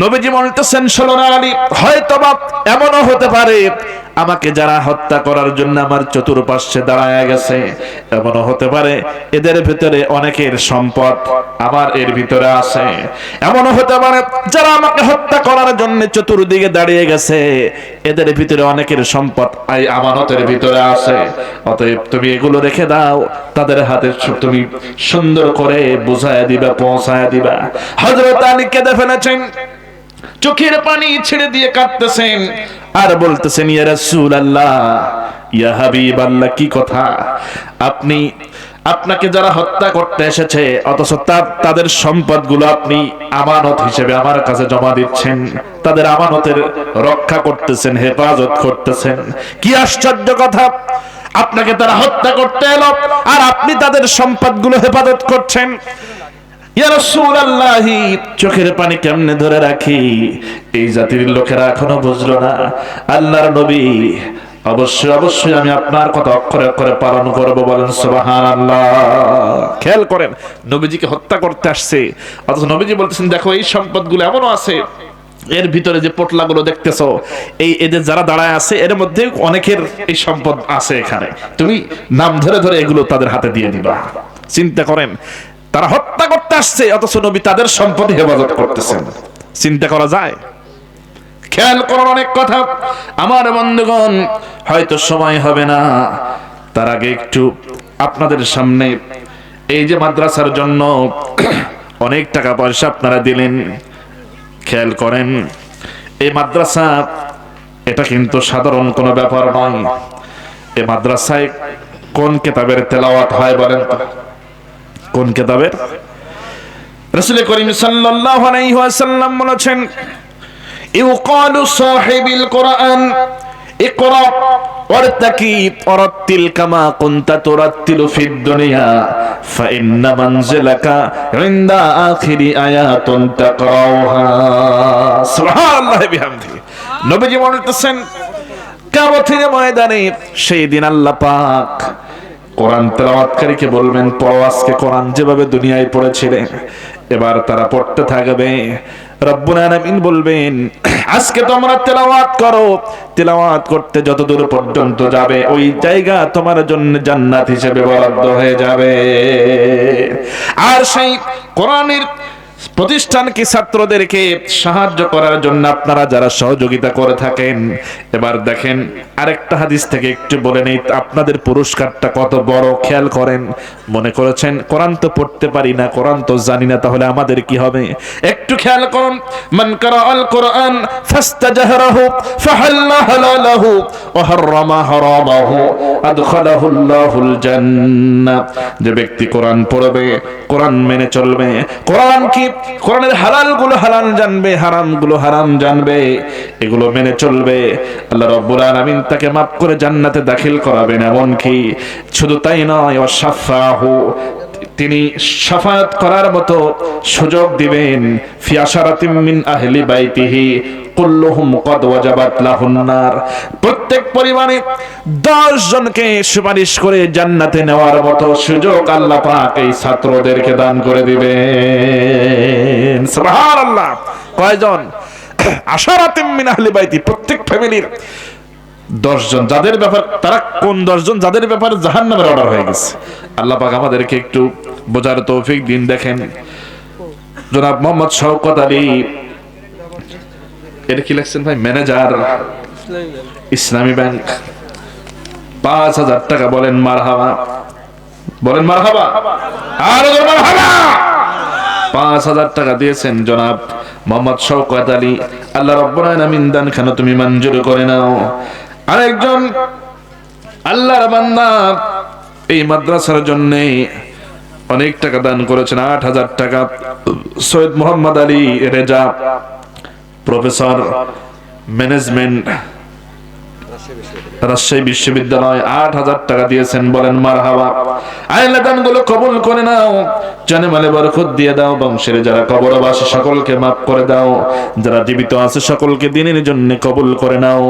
নবীজি বলতেছেন, শোনো না আলী, হয়তোবা এমনও হতে পারে আমাকে যারা হত্যা করার জন্য আমার চতুর্পাশে দাঁড়ায় গেছে, এমনও হতে পারে এদের ভিতরে অনেকের সম্পদ আমার এর ভিতরে আছে। এমনও হতে পারে যারা আমাকে হত্যা করার জন্য চতুর্দিকে দাঁড়িয়ে গেছে, এদের ভিতরে অনেকের সম্পদ এই আমানতের ভিতরে আছে। অতএব তুমি এগুলো রেখে দাও, তাদের হাতে তুমি সুন্দর করে বুঝায়া দিবা, পৌঁছায়া দিবা। হযরত আলী কেঁদে ফেলেছেন, চোখের পানি ছেড়ে দিয়ে কাঁদতেছেন আর বলতেছেন, ইয়া রাসূলুল্লাহ, ইয়া হাবিবাল্লাহ, কি কথা, আপনাকে যারা হত্যা করতে এসেছে অথচ তাদের সম্পদগুলো আপনি আমানত হিসেবে আমার কাছে জমা দিচ্ছেন, তাদের আমানতের রক্ষা করতেছেন, হেফাজত করতেছেন। কি আশ্চর্য কথা, আপনাকে তারা হত্যা করতে এলো আর আপনি তাদের সম্পদগুলো হেফাজত করছেন। ইয়া রাসূলুল্লাহ, চোখের পানি কেমনে ধরে রাখি, এই জাতির লোকেরা এখনো বুঝলো না। আল্লাহর নবী, অবশ্যই আমি আপনার কথা অক্ষরে অক্ষরে পালন করব, বলেন সুবহানাল্লাহ। খেয়াল করেন, নবীজিকে হত্যা করতে আসছে, অথচ নবীজি বলতেছেন, দেখো এই সম্পদগুলো এমনও আছে এর ভিতরে যে পোটলাগুলো দেখতেছো, এদের যারা দাঁড়ায় আছে এর মধ্যে অনেকের এই সম্পদ আছে। এখানে তুমি নাম ধরে ধরে এগুলো তাদের হাতে দিয়ে দিবা। চিন্তা করেন, তারা হত্যা করতে আসছে, অথচ নবী তাদের সম্পদ হেফাজত করতেছেন। চিন্তা করা যায়? খেয়াল করার অনেক কথা। আমার বন্ধুগণ, হয়তো সময় হবে না, তার আগে একটু আপনাদের সামনে এই যে মাদ্রাসার জন্য অনেক টাকা পয়সা আপনারা দিলেন, খেয়াল করেন, এই মাদ্রাসা এটা কিন্তু সাধারণ কোনো ব্যাপার নয়। এই মাদ্রাসায় কোন কিতাবের তেলাওয়াত হয় বলেন তো? কোন কিতাবের? রাসূল করিম সাল্লাল্লাহু আলাইহি ওয়াসাল্লাম বলেছেন, ইউকালু সাহিবিল কুরআন ইকরা ওয়ারতাকি ওয়ারাত্তিল কামা কুনতা তুরাত্তিলু ফিদ দুনিয়া ফাইন্না মানজিলাকা ইনদা আখিরি আয়াতুন তাকরাউহা। সুবহানাল্লাহি বিহামদিহি। নবীজি বলতেছেন, কিয়ামতের ময়দানে সেই দিন আল্লাহ পাক কোরআন তেলাওয়াতকারীকে বলবেন, পড়ো আজকে কোরআন যেভাবে দুনিয়ায় পড়েছিলে, এবার তারা পড়তে থাকবে। রব্বুল আলামিন বলবেন, আজকে তোমরা তেলাওয়াত করো, তেলাওয়াত করতে যতদূর পর্যন্ত যাবে ওই জায়গা তোমার জন্য জান্নাত হিসেবে বরাদ্দ হয়ে যাবে। আর সেই কোরআনের প্রতিষ্ঠানকে, ছাত্রদেরকে সাহায্য করার জন্য আপনারা যারা সহযোগিতা করে থাকেন, এবার দেখেন আরেকটা হাদিস থেকে একটু বলে নেই আপনাদের পুরস্কারটা কত বড়। খেয়াল করেন, মনে করেছেন কোরআন তো পড়তে পারি না, কোরআন তো জানি না, তাহলে আমাদের কি হবে? একটু খেয়াল করুন, মান কারাআল কোরআন ফাস্তাজহারাহু ফাহাল্লা হালালাহু ওয়া হাররামা হারামাহু আদখালাহুল্লাহুল জান্নাহ। যে ব্যক্তি কোরআন পড়বে, কোরআন মেনে চলবে, কোরআন কি কোরআনের হালালগুলো হালাল জানবে, হারামগুলো হারাম জানবে, এগুলো মেনে চলবে, আল্লাহ রাব্বুল আলামিন তাকে মাফ করে জান্নাতে দাখিল করাবেন। এমনকি শুধু তাই নয়, ওয়াশাফাহু, তিনি শাফায়াত করার মতো সুযোগ দিবেন। ফি আশারাতিম মিন আহলি বাইতিহি কুল্লুহুম ক্বাদ ওয়াজাবাত লাহুন নার। প্রত্যেক পরিবারে 10 জনকে সুপারিশ করে জান্নাতে নেওয়ার মতো সুযোগ আল্লাহ পাক এই ছাত্রদেরকে দান করে দিবেন। সুবহানাল্লাহ। কয়জন? আশারাতিম মিন আহলি বাইতি, প্রত্যেক ফ্যামিলির 10 জন, যাদের ব্যাপার, তারা কোন 10 জন? যাদের ব্যাপারে জাহান্নামের অর্ডার হয়ে গেছে। আল্লাহ পাক আমাদেরকে একটু বোঝার তৌফিক দিন। দেখেন জনাব মোহাম্মদ শওকত আলী, এটা কি লিখছেন ভাই? ম্যানেজার ইসলামী ব্যাংক, 5000 টাকা। বলেন মারহাবা, বলেন মারহাবা, আর মারহাবা। 5000 টাকা দিয়েছেন জনাব মোহাম্মদ শওকত আলী। আল্লাহ রাব্বুল আলামিন দান খানা তুমি মঞ্জুর করে নাও। আরেকজন আল্লাহর বান্দা এই মাদ্রাসার জন্য অনেক টাকা দান করেছেন, 8000 টাকা। সৈয়দ মোহাম্মদ আলী রেজা, প্রফেসর ম্যানেজমেন্ট, রাজশাহী বিশ্ববিদ্যালয়, 8000 টাকা দিয়েছেন। বলেন মারহাবা। আল্লাহ দানগুলো কবুল করে নাও, জানে মালে বরকত দিয়ে দাও। বংশের যারা কবরবাসী সকলকে মাফ করে দাও, যারা জীবিত আছে সকলকে দিনের জন্য কবুল করে নাও।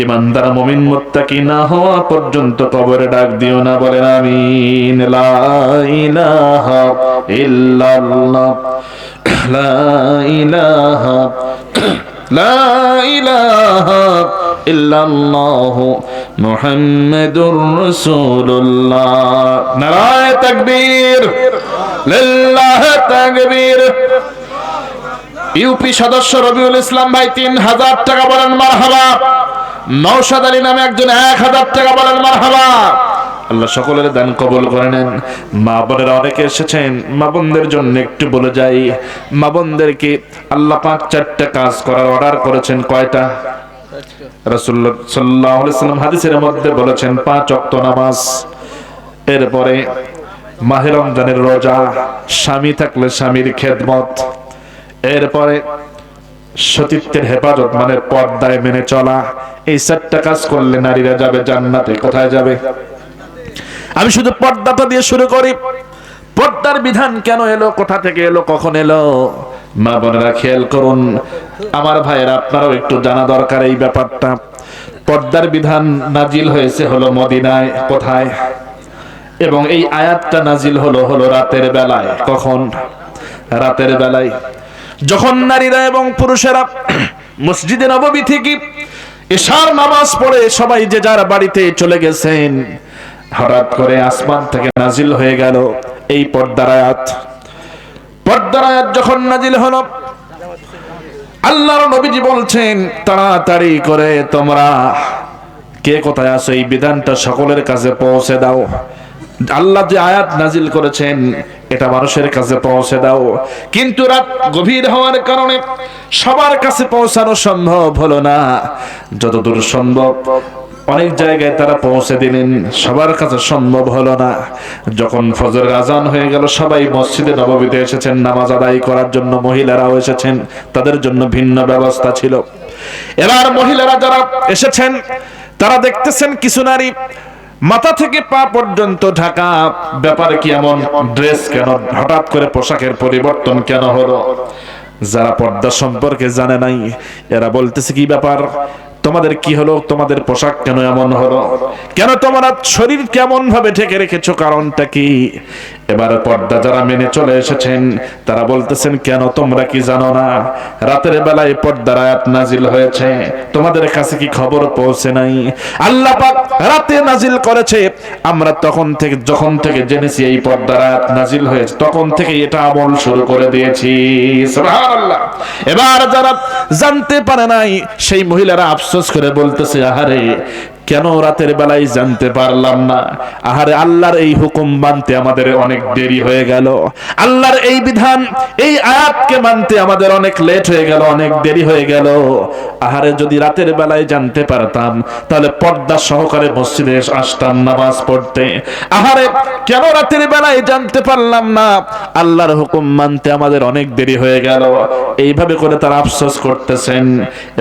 ইমানদার মুমিন মুত্তাকি না হওয়া পর্যন্ত কবরে ডাক দিও না। বলেন আমিন। লা ইলাহা ইল্লাল্লাহ, লা ইলাহা, লা ইলাহা ইল্লাল্লাহু মুহাম্মাদুর রাসূলুল্লাহ। নারায়ে তাকবীর, লিল্লাহি তাকবীর। ইউপি সদস্য রবিউল ইসলাম ভাই 3000 টাকা। বলেন মারহাবা। নওশাদ আলী নামে একজন 1000 টাকা। বলেন মারহাবা। আল্লাহ সকলের দান কবুল করে নেন। মা বোনেরা অনেকে এসেছেন, মা বোনদের জন্য একটু বলে যাই, মা বোনদেরকে আল্লাহ পাক 4টা কাজ করার অর্ডার করেছেন। কয়টা? রাসূলুল্লাহ সাল্লাল্লাহু আলাইহি ওয়াসাল্লাম হাদিসের মধ্যে বলেছেন 5 ওয়াক্ত নামাজ, এরপরে মাহে রমজানের রোজা, স্বামী থাকলে স্বামীর খেদমত, এরপরে সতীত্বের হেফাজত মানে পর্দায় মেনে চলা। এই 4টা কাজ করলে নারীরা যাবে জান্নাতে। কোথায় যাবে? আমি শুধু পর্দাটা দিয়ে শুরু করি। পর্দার বিধান কেন এলো, কোথা থেকে এলো, কখন এলো? মা বোনেরা খেয়াল করুন, আমার ভাইয়েরা আপনারাও একটু জানা দরকার এই ব্যাপারটা। পর্দার বিধান নাজিল হয়েছে হলো মদিনায়। কোথায়? এবং এই আয়াতটা নাজিল হলো রাতের বেলায়। কখন? রাতের বেলায়। যখন নারীরা এবং পুরুষেরা মসজিদে নববী থেকে এশার নামাজ পড়ে সবাই যে যার বাড়িতে চলে গেছেন, হঠাৎ করে আসমান থেকে নাজিল হয়ে গেল এই পর্দার আয়াত। পর্দার আয়াত যখন নাজিল হলো, আল্লাহর নবীজি বলছেন তাড়াতাড়ি করে তোমরা কে কোথায় আছো এই বিধানটা সকলের কাছে পৌঁছে দাও। আল্লাহ যে আয়াত নাজিল করেছেন এটা মানুষের কাছে পৌঁছে দাও। কিন্তু রাত গভীর হওয়ার কারণে সবার কাছে পৌঁছানো সম্ভব হলো না। যতদূর সম্ভব অনেক জায়গায় তারা পৌঁছে দিলেন, সবার কাছে সম্ভব হলো না। যখন ফজরের আজান হয়ে গেল, সবাই মসজিদে নববীতে এসেছেন নামাজ আদায় করার জন্য। মহিলারাও এসেছেন, তাদের জন্য ভিন্ন ব্যবস্থা ছিল। এবার মহিলারা যারা এসেছেন তারা দেখতেছেন কিছু নারী মাথা থেকে পা পর্যন্ত ঢাকা। ব্যাপারে কি এমন ড্রেস কেন, হঠাৎ করে পোশাকের পরিবর্তন কেন হলো? যারা পর্দা সম্পর্কে জানে নাই এরা বলতেছে কি ব্যাপার, তোমাদের কি হলো, তোমাদের পোশাক কেন এমন হলো, কেন তোমরা শরীর কেমন ভাবে ঢেকে রেখেছো, কারণটা কি? এবার পর্দা যারা মেনে চলে এসেছেন তারা বলতেছেন কেন তোমরা কি জানো না রাতের বেলায় পর্দার আয়াত নাজিল হয়েছে, তোমাদের কাছে কি খবর পৌঁছে নাই? আল্লাহ পাক রাতে নাজিল করেছে, আমরা যখন থেকে জেনেছি এই পর্দার আয়াত নাজিল হয়েছে তখন থেকে এটা আমল শুরু করে দিয়েছি। সুবহানাল্লাহ। এবার যারা জানতে পারে নাই সেই মহিলারা আফসোস করে বলতেছে আহারে কেন রাতের বেলায় জানতে পারলাম না, আহারে আল্লাহর এই হুকুম মানতে আমাদের অনেক দেরি হয়ে গেল, আল্লাহর এই বিধান এই আয়াতকে মানতে আমাদের অনেক লেট হয়ে গেল, অনেক দেরি হয়ে গেল। আহারে যদি রাতের বেলায় জানতে পারতাম তাহলে পর্দা সহকারে মসজিদে আসতাম নামাজ পড়তে। আহারে কেন রাতের বেলায় জানতে পারলাম না, আল্লাহর হুকুম মানতে আমাদের অনেক দেরি হয়ে গেল। এইভাবে করে তারা আফসোস করতেছেন।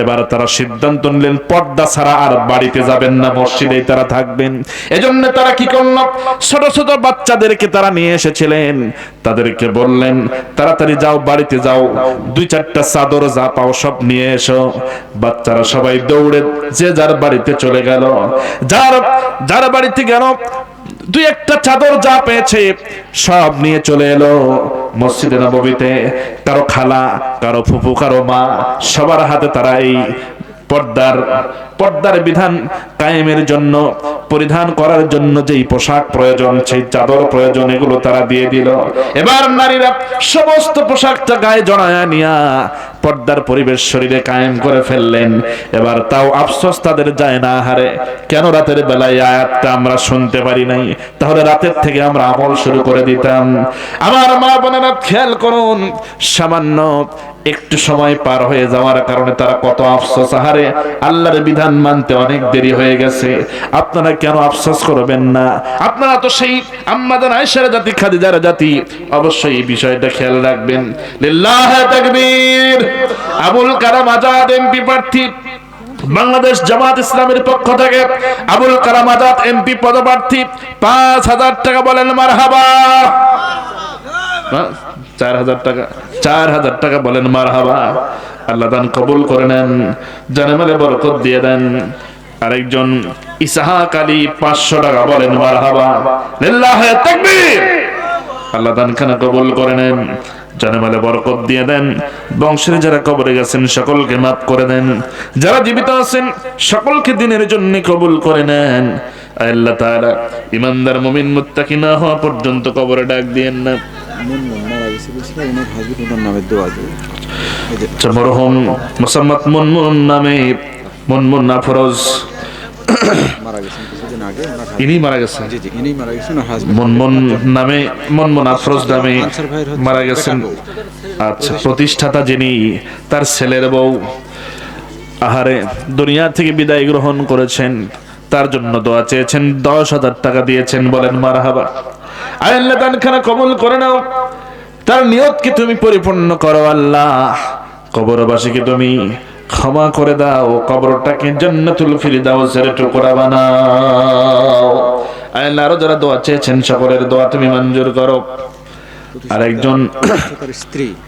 এবার তারা সিদ্ধান্ত নিলেন পর্দা ছাড়া আর বাড়িতে যাবেন না, মসজিদেই তারা থাকবেন। এজন্য তারা কি করলো, ছোট ছোট বাচ্চাদেরকে তারা নিয়ে এসেছিলেন, তাদেরকে বললেন তাড়াতাড়ি যাও, বাড়িতে যাও, 2-4টা চাদর যা পাও সব নিয়ে এসো। বাচ্চারা সবাই দৌড়ে যে যার বাড়িতে চলে গেল। যার বাড়িতে গেল 2-1টা চাদর যা পেয়েছে সব নিয়ে চলে এলো মসজিদে নববীতে। কারো খালা, কারো ফুফু, কারো মা, সবার হাতে তারা এই পর্দার বিধান কায়েমের জন্য, পরিধান করার জন্য যেই পোশাক প্রয়োজন, সেই চাদর প্রয়োজন, এগুলো তারা দিয়ে দিল। এবার নারীরা সমস্ত পোশাকটা গায়ে জড়ায়া নিয়া পর্দার পরিবেশ শরীরে কায়েম করে ফেললেন। এবার তাও আফসোস তাদের যায় না, হারে কেন রাতের বেলায় আয়াতটা আমরা শুনতে পারি নাই, তাহলে রাতের থেকে আমরা আমল শুরু করে দিতাম। আমার মা বোনেরা খেয়াল করুন, সামান্য একটু সময় পার হয়ে যাওয়ার কারণে তারা কত আফসোস, আহারে আল্লাহর বিধান মানতে অনেক দেরি হয়ে গেছে। আপনারা কেন আফসোস করবেন না? আপনারা তো সেই আম্মাজান আয়েশার জাতি, খাদিজার জাতি, অবশ্যই এই বিষয়টা খেয়াল রাখবেন। লিল্লাহি তাকবীর। আবুল কালাম আজাদ এমপি প্রার্থী, বাংলাদেশ জামাত ইসলামের পক্ষ থেকে আবুল কালাম আজাদ এমপি পদপ্রার্থী, 5,000 টাকা বলেন মারহাবা। 4,000 টাকা বলেন মারহাবা। আল্লাহ দান কবুল করে নেন, জানে মালে বরকত দিয়ে দেন। আরেকজন ইসহাক আলী 500 টাকা বলেন মারহাবা। লিল্লাহি তাকবীর। আল্লাহ দান খানা কবুল করে নেন, জানে মালে বরকত দিয়ে দেন। বংশের যারা কবরে গেছেন সকলকে মাফ করে দেন, যারা জীবিত আছেন সকলকে দিনের জন্য কবুল করে নেন। আল্লাহ তাআলা ইমানদার মুমিন মুত্তাকি না হওয়া পর্যন্ত কবরে ডাক দিয়েন না। মরহুম মোসাম্মদ মুনমুন নামে মুনমুন আফরোজ ইনি মারা গেছেন। মুনমুন নামে মুনমুন আফরোজ নামে মারা গেছেন। আচ্ছা, প্রতিষ্ঠাতা যিনি, তার ছেলের বউ আহারে দুনিয়া থেকে বিদায় গ্রহণ করেছেন, তার জন্য দোয়া চেয়েছেন, 10,000 টাকা দিয়েছেন, বলেন মারহাবা। আল্লাহ দান খানা কবুল করে নাও, তার নিয়তকে তুমি পরিপূর্ণ করো আল্লাহ। কবরবাসীকে তুমি ক্ষমা করে দাও, কবরটাকে জান্নাতুল ফিরদাউসের টুকরা বানাও। আল্লাহ আরো যারা দোয়া চেয়েছেন সকলের দোয়া তুমি মঞ্জুর করো। আরেকজন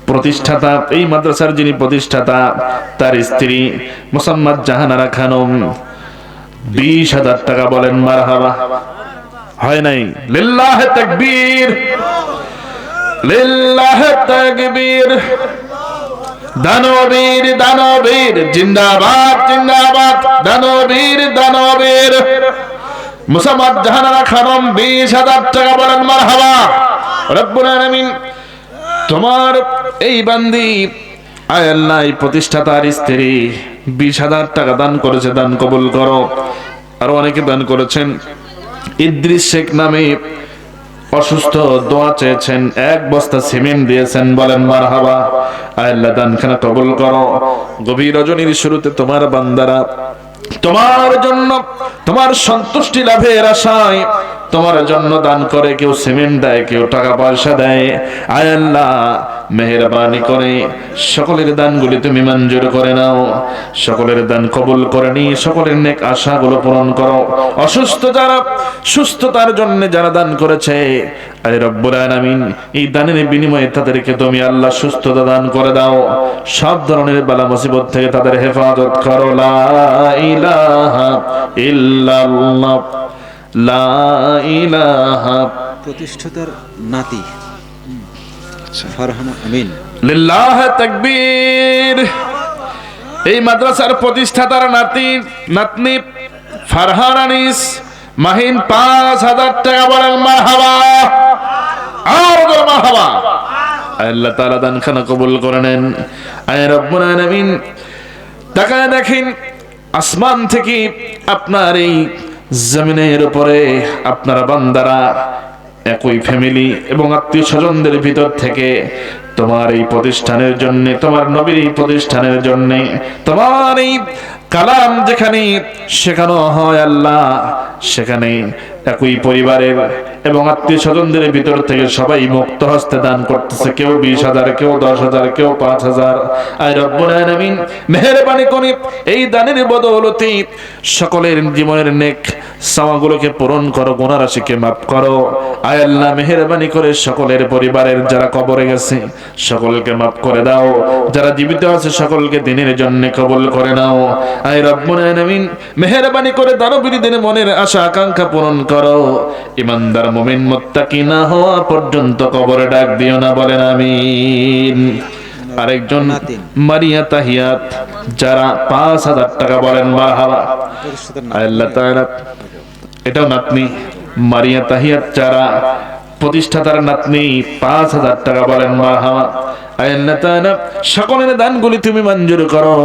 প্রতিষ্ঠাতা, এই মাদ্রাসার যিনি প্রতিষ্ঠাতা, তার স্ত্রী মোসাম্মদ জাহানারা খানম, 20,000 টাকা বলেন মারহাবা। হয় নাই? লিল্লাহি তাকবীর, লিল্লাহি তাকবীর। দানবীর দানবীর জিন্দাবাদ জিন্দাবাদ দানবীর দানবীর মুসাম্মদ জাহানারা খানম 20,000 টাকা বলেন মারহাবা। রব্বুল আলামিন তোমার এই বান্দি আয় আল্লাহ এই প্রতিষ্ঠাতার স্ত্রী 20,000 টাকা দান করেছে, দান কবুল করো। আর অনেকে দান করেছেন। ইদ্রিস শেখ নামে অসুস্থ, দোয়া চেয়েছেন, 1 বস্তা সিমেন্ট দিয়েছেন, বলেন মারহাবা। আয় আল্লাহ দানখানা কবুল করো। গভীর রজনীর শুরুতে তোমার বান্দারা তোমার জন্য তোমার সন্তুষ্টি লাভের আশায় তোমার জন্য দান করে, কেউ সিমেন্ট দেয়, কেউ টাকা পয়সা দেয়। আয় আল্লাহ মেহেরবানি করে সকলের দানগুলি তুমি মঞ্জুর করে নাও, সকলের দান কবুল করে নি, সকলের নেক আশাগুলো পূরণ করো। অসুস্থ যারা সুস্থতার জন্য যারা দান করেছে, আয় রব্বুল আলামিন এই দানের বিনিময়ে তাদেরকে তুমি আল্লাহ সুস্থতা দান করে দাও, সব ধরনের বালা মুসিবত থেকে তাদের হেফাজত করো। লা ইলাহা ইল্লাল্লাহ লা ইলাহা। প্রতিষ্ঠাতার নাতি ফারহানা আমিন। লিল্লাহ তাকবীর। এই মাদ্রাসার প্রতিষ্ঠাতার নাতনি ফারহান আনিস মাহিন 5,000 টাকা বলেন মারহাবা। আর মারহাবা। আল্লাহ তাআলা দানখানা কবুল করে নেন। আয় রব্বুল আলামিন তাকায় দেখেন আসমান থেকে আপনার এই জমিনের উপরে আপনারা বান্দারা একই ফ্যামিলি এবং আত্মীয় স্বজনদের ভিতর থেকে তোমার এই প্রতিষ্ঠানের জন্য, তোমার নবীর এই প্রতিষ্ঠানের জন্য, তোমার এই কালাম যেখানে শেখানো হয় আল্লাহ, সেখানে একই পরিবারের এবং আত্মীয় স্বজনদের ভিতর থেকে সবাই মুক্ত হস্তে দান করতেছে। কেউ 20,000, কেউ 10,000, কেউ 5,000। আয় রব্বুল আলামিন মেহেরবানি করে এই দানের বদৌলতে সকলের জীবনের নেক চাওয়াগুলোকে পূরণ করো, গুনাহ রাশিকে মাফ করো। আয় আল্লাহ মেহেরবানি করে সকলের পরিবারের যারা কবরে গেছে সকলকে মাফ করে দাও, যারা জীবিত আছে সকলকে দিনের জন্য কবুল করে নাও। আয় রব্বুল আলামিন মেহেরবানি করে দানবীরদের মনের আশা আকাঙ্ক্ষা পূরণ করো। ইমানদার মুমিন মুত্তাকি না হওয়া পর্যন্ত কবরে ডাক দিও না, বলেন আমিন। আরেকজন মারিয়া তাহিয়াত যারা 5,000 টাকা বলেন মারহাবা। আল্লাহ তাআলা এটাও নাতনি মারিয়া তাহিয়াত যারা প্রতিষ্ঠাতার নাতনি 5,000 টাকা বলেন মারহাবা। আল্লাহ তাআলা সকলের দানগুলি তুমি মঞ্জুর করো,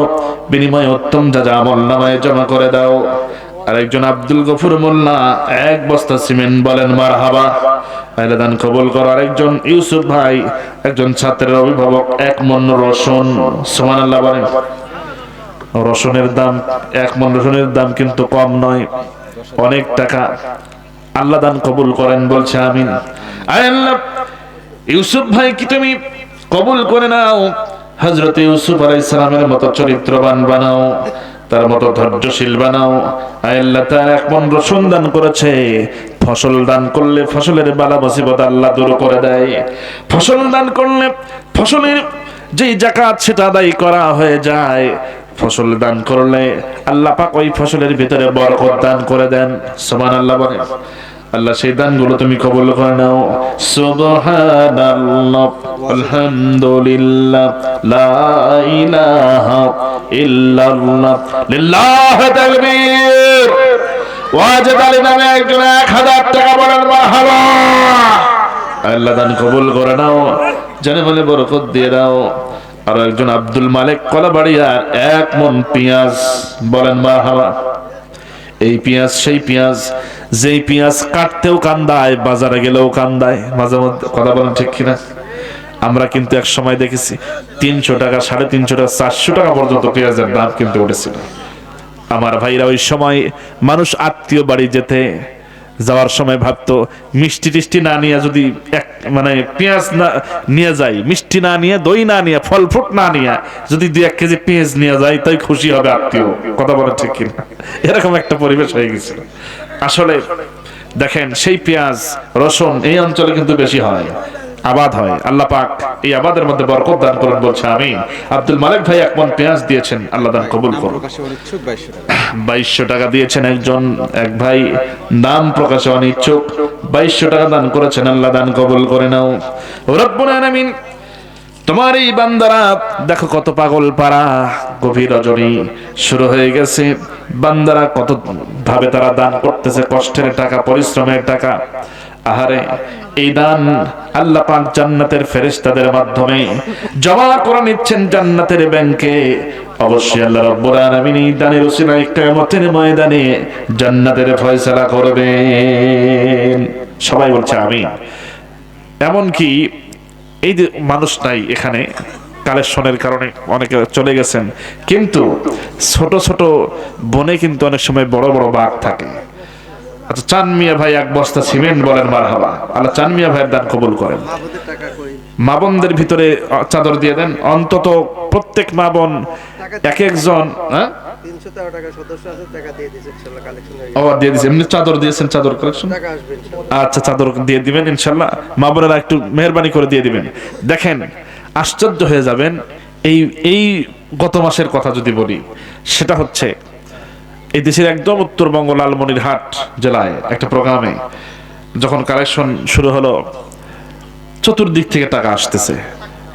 বিনিময়ে উত্তম যা আমলনামায় জমা করে দাও। আরেকজন আব্দুল গফুর মোল্লা 1 বস্তা সিমেন্ট বলেন মারহাবা। আল্লাহ দান কবুল করো। আরেকজন ইউসুফ ভাই একজন ছাত্রের অভিভাবক 1 মণ রসুন, সুবহানাল্লাহ বলেন। রসুনের দাম 1 মণ রসুনের দাম কিন্তু কম নয়, অনেক টাকা। আল্লাহ দান কবুল করেন, বলছে আমিন। আল্লাহ ইউসুফ ভাই কি তুমি কবুল করে নাও, হযরত ইউসুফ আলাইহিস সালামের মতো চরিত্রবান বানাও, তার মতো ধৈর্যশীল বানাও। আল্লাহ তাআলা 1 মণ রসুন দান করেছে। ফসল দান করলে ফসলের বালা মুসিবত আল্লাহ দূর করে দেয়। ফসল দান করলে ফসলের যেই যাকাত সেটা আদায় করা হয়ে যায়। ফসল দান করলে আল্লাহ পাক ওই ফসলের ভিতরে বরকত দান করে দেন, সুবহানাল্লাহ বলেন। আল্লাহ সেই দানগুলো তুমি কবুল করে নাও। সুবহানাল্লাহ আলহামদুলিল্লাহ লা ইলাহা ইল্লাল্লাহ লিল্লাহি তাকবীর। ওয়াজেদ আলী নামে একজন 1,000 টাকা বলেন মারহাবা। আল্লাহ দান কবুল করে নাও, জানে বলে বরকত দিয়ে দাও। আর একজন আব্দুল মালিক কলাবাড়িয়ার 1 মণ পেঁয়াজ বলেন মারহাবা। এই পেঁয়াজ সেই পেঁয়াজ যেই পেঁয়াজ কাটতেও কান্দায়, বাজারে গেলেও কান্দায়, মাঝে মধ্যে, কথা বলেন ঠিক কিনা? আমরা কিন্তু এক সময় দেখেছি 300 টাকা, 350 টাকা, 400 টাকা পর্যন্ত পেঁয়াজের দাম কিন্তু উঠেছিল। আমার ভাইরা ওই সময় মানুষ আত্মীয় বাড়ি যেতে যাওয়ার সময় ভাবতো মিষ্টি টিষ্টি না নিয়ে যদি মানে পেঁয়াজ না নিয়ে যায়, মিষ্টি না নিয়ে, দই না নিয়ে, ফল ফ্রুট না নিয়ে যদি 2-1 কেজি পেঁয়াজ নিয়ে যায় তাই খুশি হবে আত্মীয়, কথা বলে ঠিক কিনা? এরকম একটা পরিবেশ হয়ে গেছিল। আসলে দেখেন সেই পেঁয়াজ রসুন এই অঞ্চলে কিন্তু বেশি হয়, আবাদ হয়। আল্লাহ পাক এই আবাদের মধ্যে বরকত দান করুন, বলছে আমিন। আব্দুল মালিক ভাই 1 মণ পেঁয়াজ দিয়েছেন, আল্লাহ দান কবুল করুন। 2200 টাকা দিয়েছেন এক ভাই, নাম প্রকাশে অনিচ্ছুক, 2200 টাকা দান করেছেন, আল্লাহ দান কবুল করে নাও। রব্বুল আলামিন তোমার এই বান্দারা দেখো কত পাগল পারা, গভীর রজনী শুরু হয়ে গেছে, বান্দারা কত ভাবে তারা দান করতেছে, কষ্টের টাকা, পরিশ্রমের টাকা। আহারে, এই দান আল্লাহ পাক জান্নাতের ফেরেশতাদের মাধ্যমে জমা করে নিচ্ছেন জান্নাতের ব্যাংকে। অবশ্যই আল্লাহ রাব্বুল আলামিন এই দানের উসিলায় কিয়ামতের ময়দানে জান্নাতের ফয়সালা করবেন। সবাই বলছে আমিন। এমনকি এই যে মানুষ নাই এখানে, কালেকশনের কারণে অনেকে চলে গেছেন, কিন্তু ছোট ছোট বনে কিন্তু অনেক সময় বড় বড় বাঘ থাকে। আচ্ছা, চান মিয়া ভাই এক বস্তা সিমেন্ট বলেন মারহাবা। আল্লাহ চান মিয়া ভাইয়ের দান কবুল করেন। মা বোনদের ভিতরে চাদর দিয়ে দেন, অন্তত প্রত্যেক মা বোন এক একজন। হ্যাঁ, 313 টাকা সদস্য আছে, টাকা দিয়ে দিয়েছে ইনশাআল্লাহ, কালেকশন হয়ে ও দিয়ে দিয়েছে, এমনি চাদর দিয়েছেন, চাদর কালেকশন টাকা আসবে ইনশাআল্লাহ। আচ্ছা, চাদর দিয়ে দিবেন ইনশাল্লাহ। মা বোনেরা একটু মেহেরবানি করে দিয়ে দিবেন। দেখেন, আশ্চর্য হয়ে যাবেন। এই গত মাসের কথা যদি বলি, সেটা হচ্ছে এই দেশের একদম উত্তরবঙ্গ লালমনিরহাট জেলায় একটা প্রোগ্রামে যখন কালেকশন শুরু হলো, চতুর্দিক থেকে টাকা আসতেছে,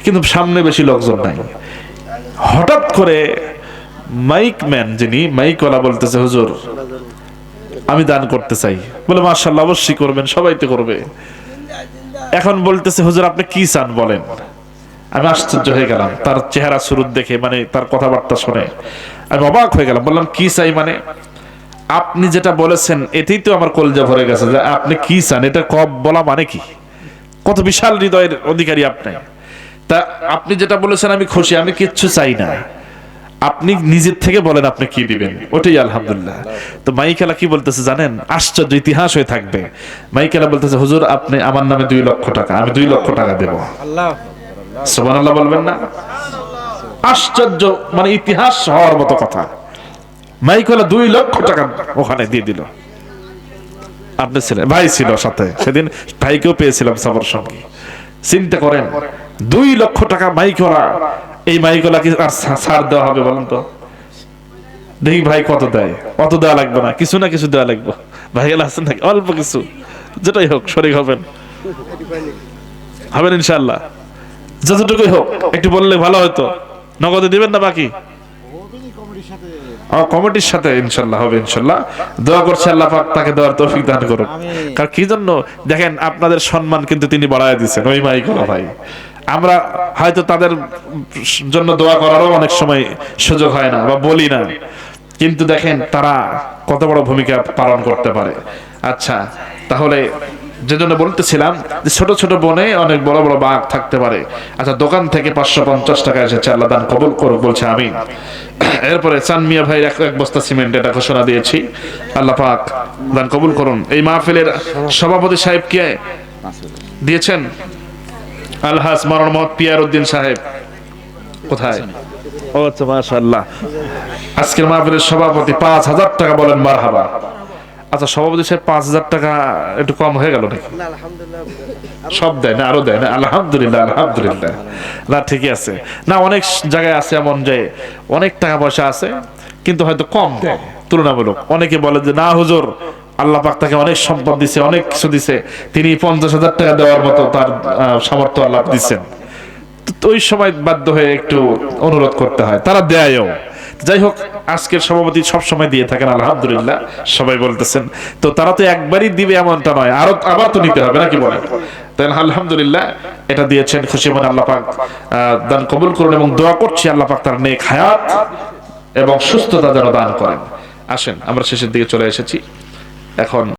কিন্তু সামনে বেশি লোকজন নাই। হঠাৎ করে মাইকম্যান, যিনি মাইকওয়ালা, বলতেছে, হুজুর আমি দান করতে চাই। বলে মাশাআল্লাহ, অবশ্যই করবেন, সবাই তো করবে। এখন বলতেছে, হুজুর আপনি কি চান বলেন। আমি আশ্চর্য হয়ে গেলাম তার চেহারা সুরত দেখে, মানে তার কথাবার্তা শুনে আমি অবাক হয়ে গেলাম। বললাম কি চাই মানে? আপনি যেটা বলেছেন এতেই তো আমার কলজা ভরে গেছে, যে আপনি কি চান, এটা কব বলা মানে কি? কত বিশাল হৃদয়ের অধিকারী আপনি। তা আপনি যেটা বলেছেন আমি খুশি, আমি কিচ্ছু চাই না, আপনি নিজের থেকে বলেন আপনি কি দিবেন, ওটাই আলহামদুলিল্লাহ। তো মাইকেলা কি বলতেছে জানেন? আশ্চর্য ইতিহাস হয়ে থাকবে। মাইকেলা বলতেছে, হুজুর আপনি আমার নামে 2 লক্ষ টাকা, আমি 2 লক্ষ টাকা দেব। সুবহানাল্লাহ বলবেন না? আশ্চর্য, মানে ইতিহাস হওয়ার মতো কথা। মাইকেলা 2 লক্ষ টাকা ওখানে দিয়ে দিল। আপনি ছিলেন, ভাই ছিল সাথে, সেদিন ভাইকেও পেয়েছিলাম সবার সঙ্গে। চিন্তা করেন, 2 লক্ষ টাকা মাইকেলা। এই মাইকলা কি আর ছাড় দেওয়া হবে বলেন তো? দেখি ভাই কত দেয়। অত দেওয়া লাগবে না, কিছু না কিছু দেওয়া লাগবে। ভাই গেলা আছেন নাকি? অল্প কিছু, যেটাই হোক শরীক হবেন, হবেন ইনশাআল্লাহ। যতটুকুই হোক একটু বললে ভালো হতো। নগদে দিবেন না বাকি? কমিটির সাথে ইনশাআল্লাহ হবে, ইনশাআল্লাহ। দোয়া করছি আল্লাহ পাক তাকে দেওয়ার তৌফিক দান করুন। কারণ কি জন্য দেখেন, আপনাদের সম্মান কিন্তু তিনি বাড়ায় দিয়েছেন ওই মাইকলা ভাই। আমরা হয়তো তাদের জন্য দোয়া করারও অনেক সময় সুযোগ হয় না বা বলি না, কিন্তু দেখেন তারা কত বড় ভূমিকা পালন করতে পারে। আচ্ছা, তাহলে যে জন্য বলতেছিলাম যে ছোট ছোট বনে অনেক বড় বড় বাঘ থাকতে পারে। আচ্ছা, দোকান থেকে 550 টাকা এসেছে, আল্লাহ দান কবুল করুক বলছে আমিন। এরপরে চান মিয়া ভাই এক বস্তা সিমেন্ট, এটা ঘোষণা দিয়েছি, আল্লাহ পাক দান কবুল করুন। এই মাহফিলের সভাপতি সাহেব কে দিয়েছেন? আলহাজ মরহমত পিয়ার উদ্দিন সাহেব। কোথায়? ও আচ্ছা, মাশাআল্লাহ। আজকের মাহফিলের সভাপতি 5000 টাকা, বলেন মারহাবা। আচ্ছা, সভাপতি সাহেব 5000 টাকা একটু কম হয়ে গেল নাকি? না আলহামদুলিল্লাহ, সব দেয় না, আরো দেয় না? আলহামদুলিল্লাহ, আলহামদুলিল্লাহ। না ঠিকই আছে। না, অনেক জায়গায় আছে এমন যে অনেক টাকা পয়সা আছে কিন্তু হয়তো কম দেয় তুলনামূলক। অনেকে বলে যে না হুজুর, আল্লাহ পাক তাকে অনেক সম্পদ দিছে, অনেক কিছু দিছে, তিনি 50,000 টাকা দেওয়ার মতো তার সামর্থ্য আল্লাহ দিচ্ছেন। তো ওই সময় বাধ্য হয়ে একটু অনুরোধ করতে হয়, তারা দেয়ও। যাই হোক, আজকের সভাপতি সব সময় দিয়ে থাকেন আলহামদুলিল্লাহ, সবাই বলতেছেন। তো তারা তো একবারই দিবে এমনটা নয়, আবার তো নিতে হবে নাকি বলেন? তাই আলহামদুলিল্লাহ এটা দিয়েছেন, খুশি মনে আল্লাহ পাক দান কবুল করুন এবং দোয়া করছি আল্লাহ পাক তার নেক হায়াত এবং সুস্থতা যেন দান করেন। আসেন, আমরা শেষের দিকে চলে এসেছি এখন।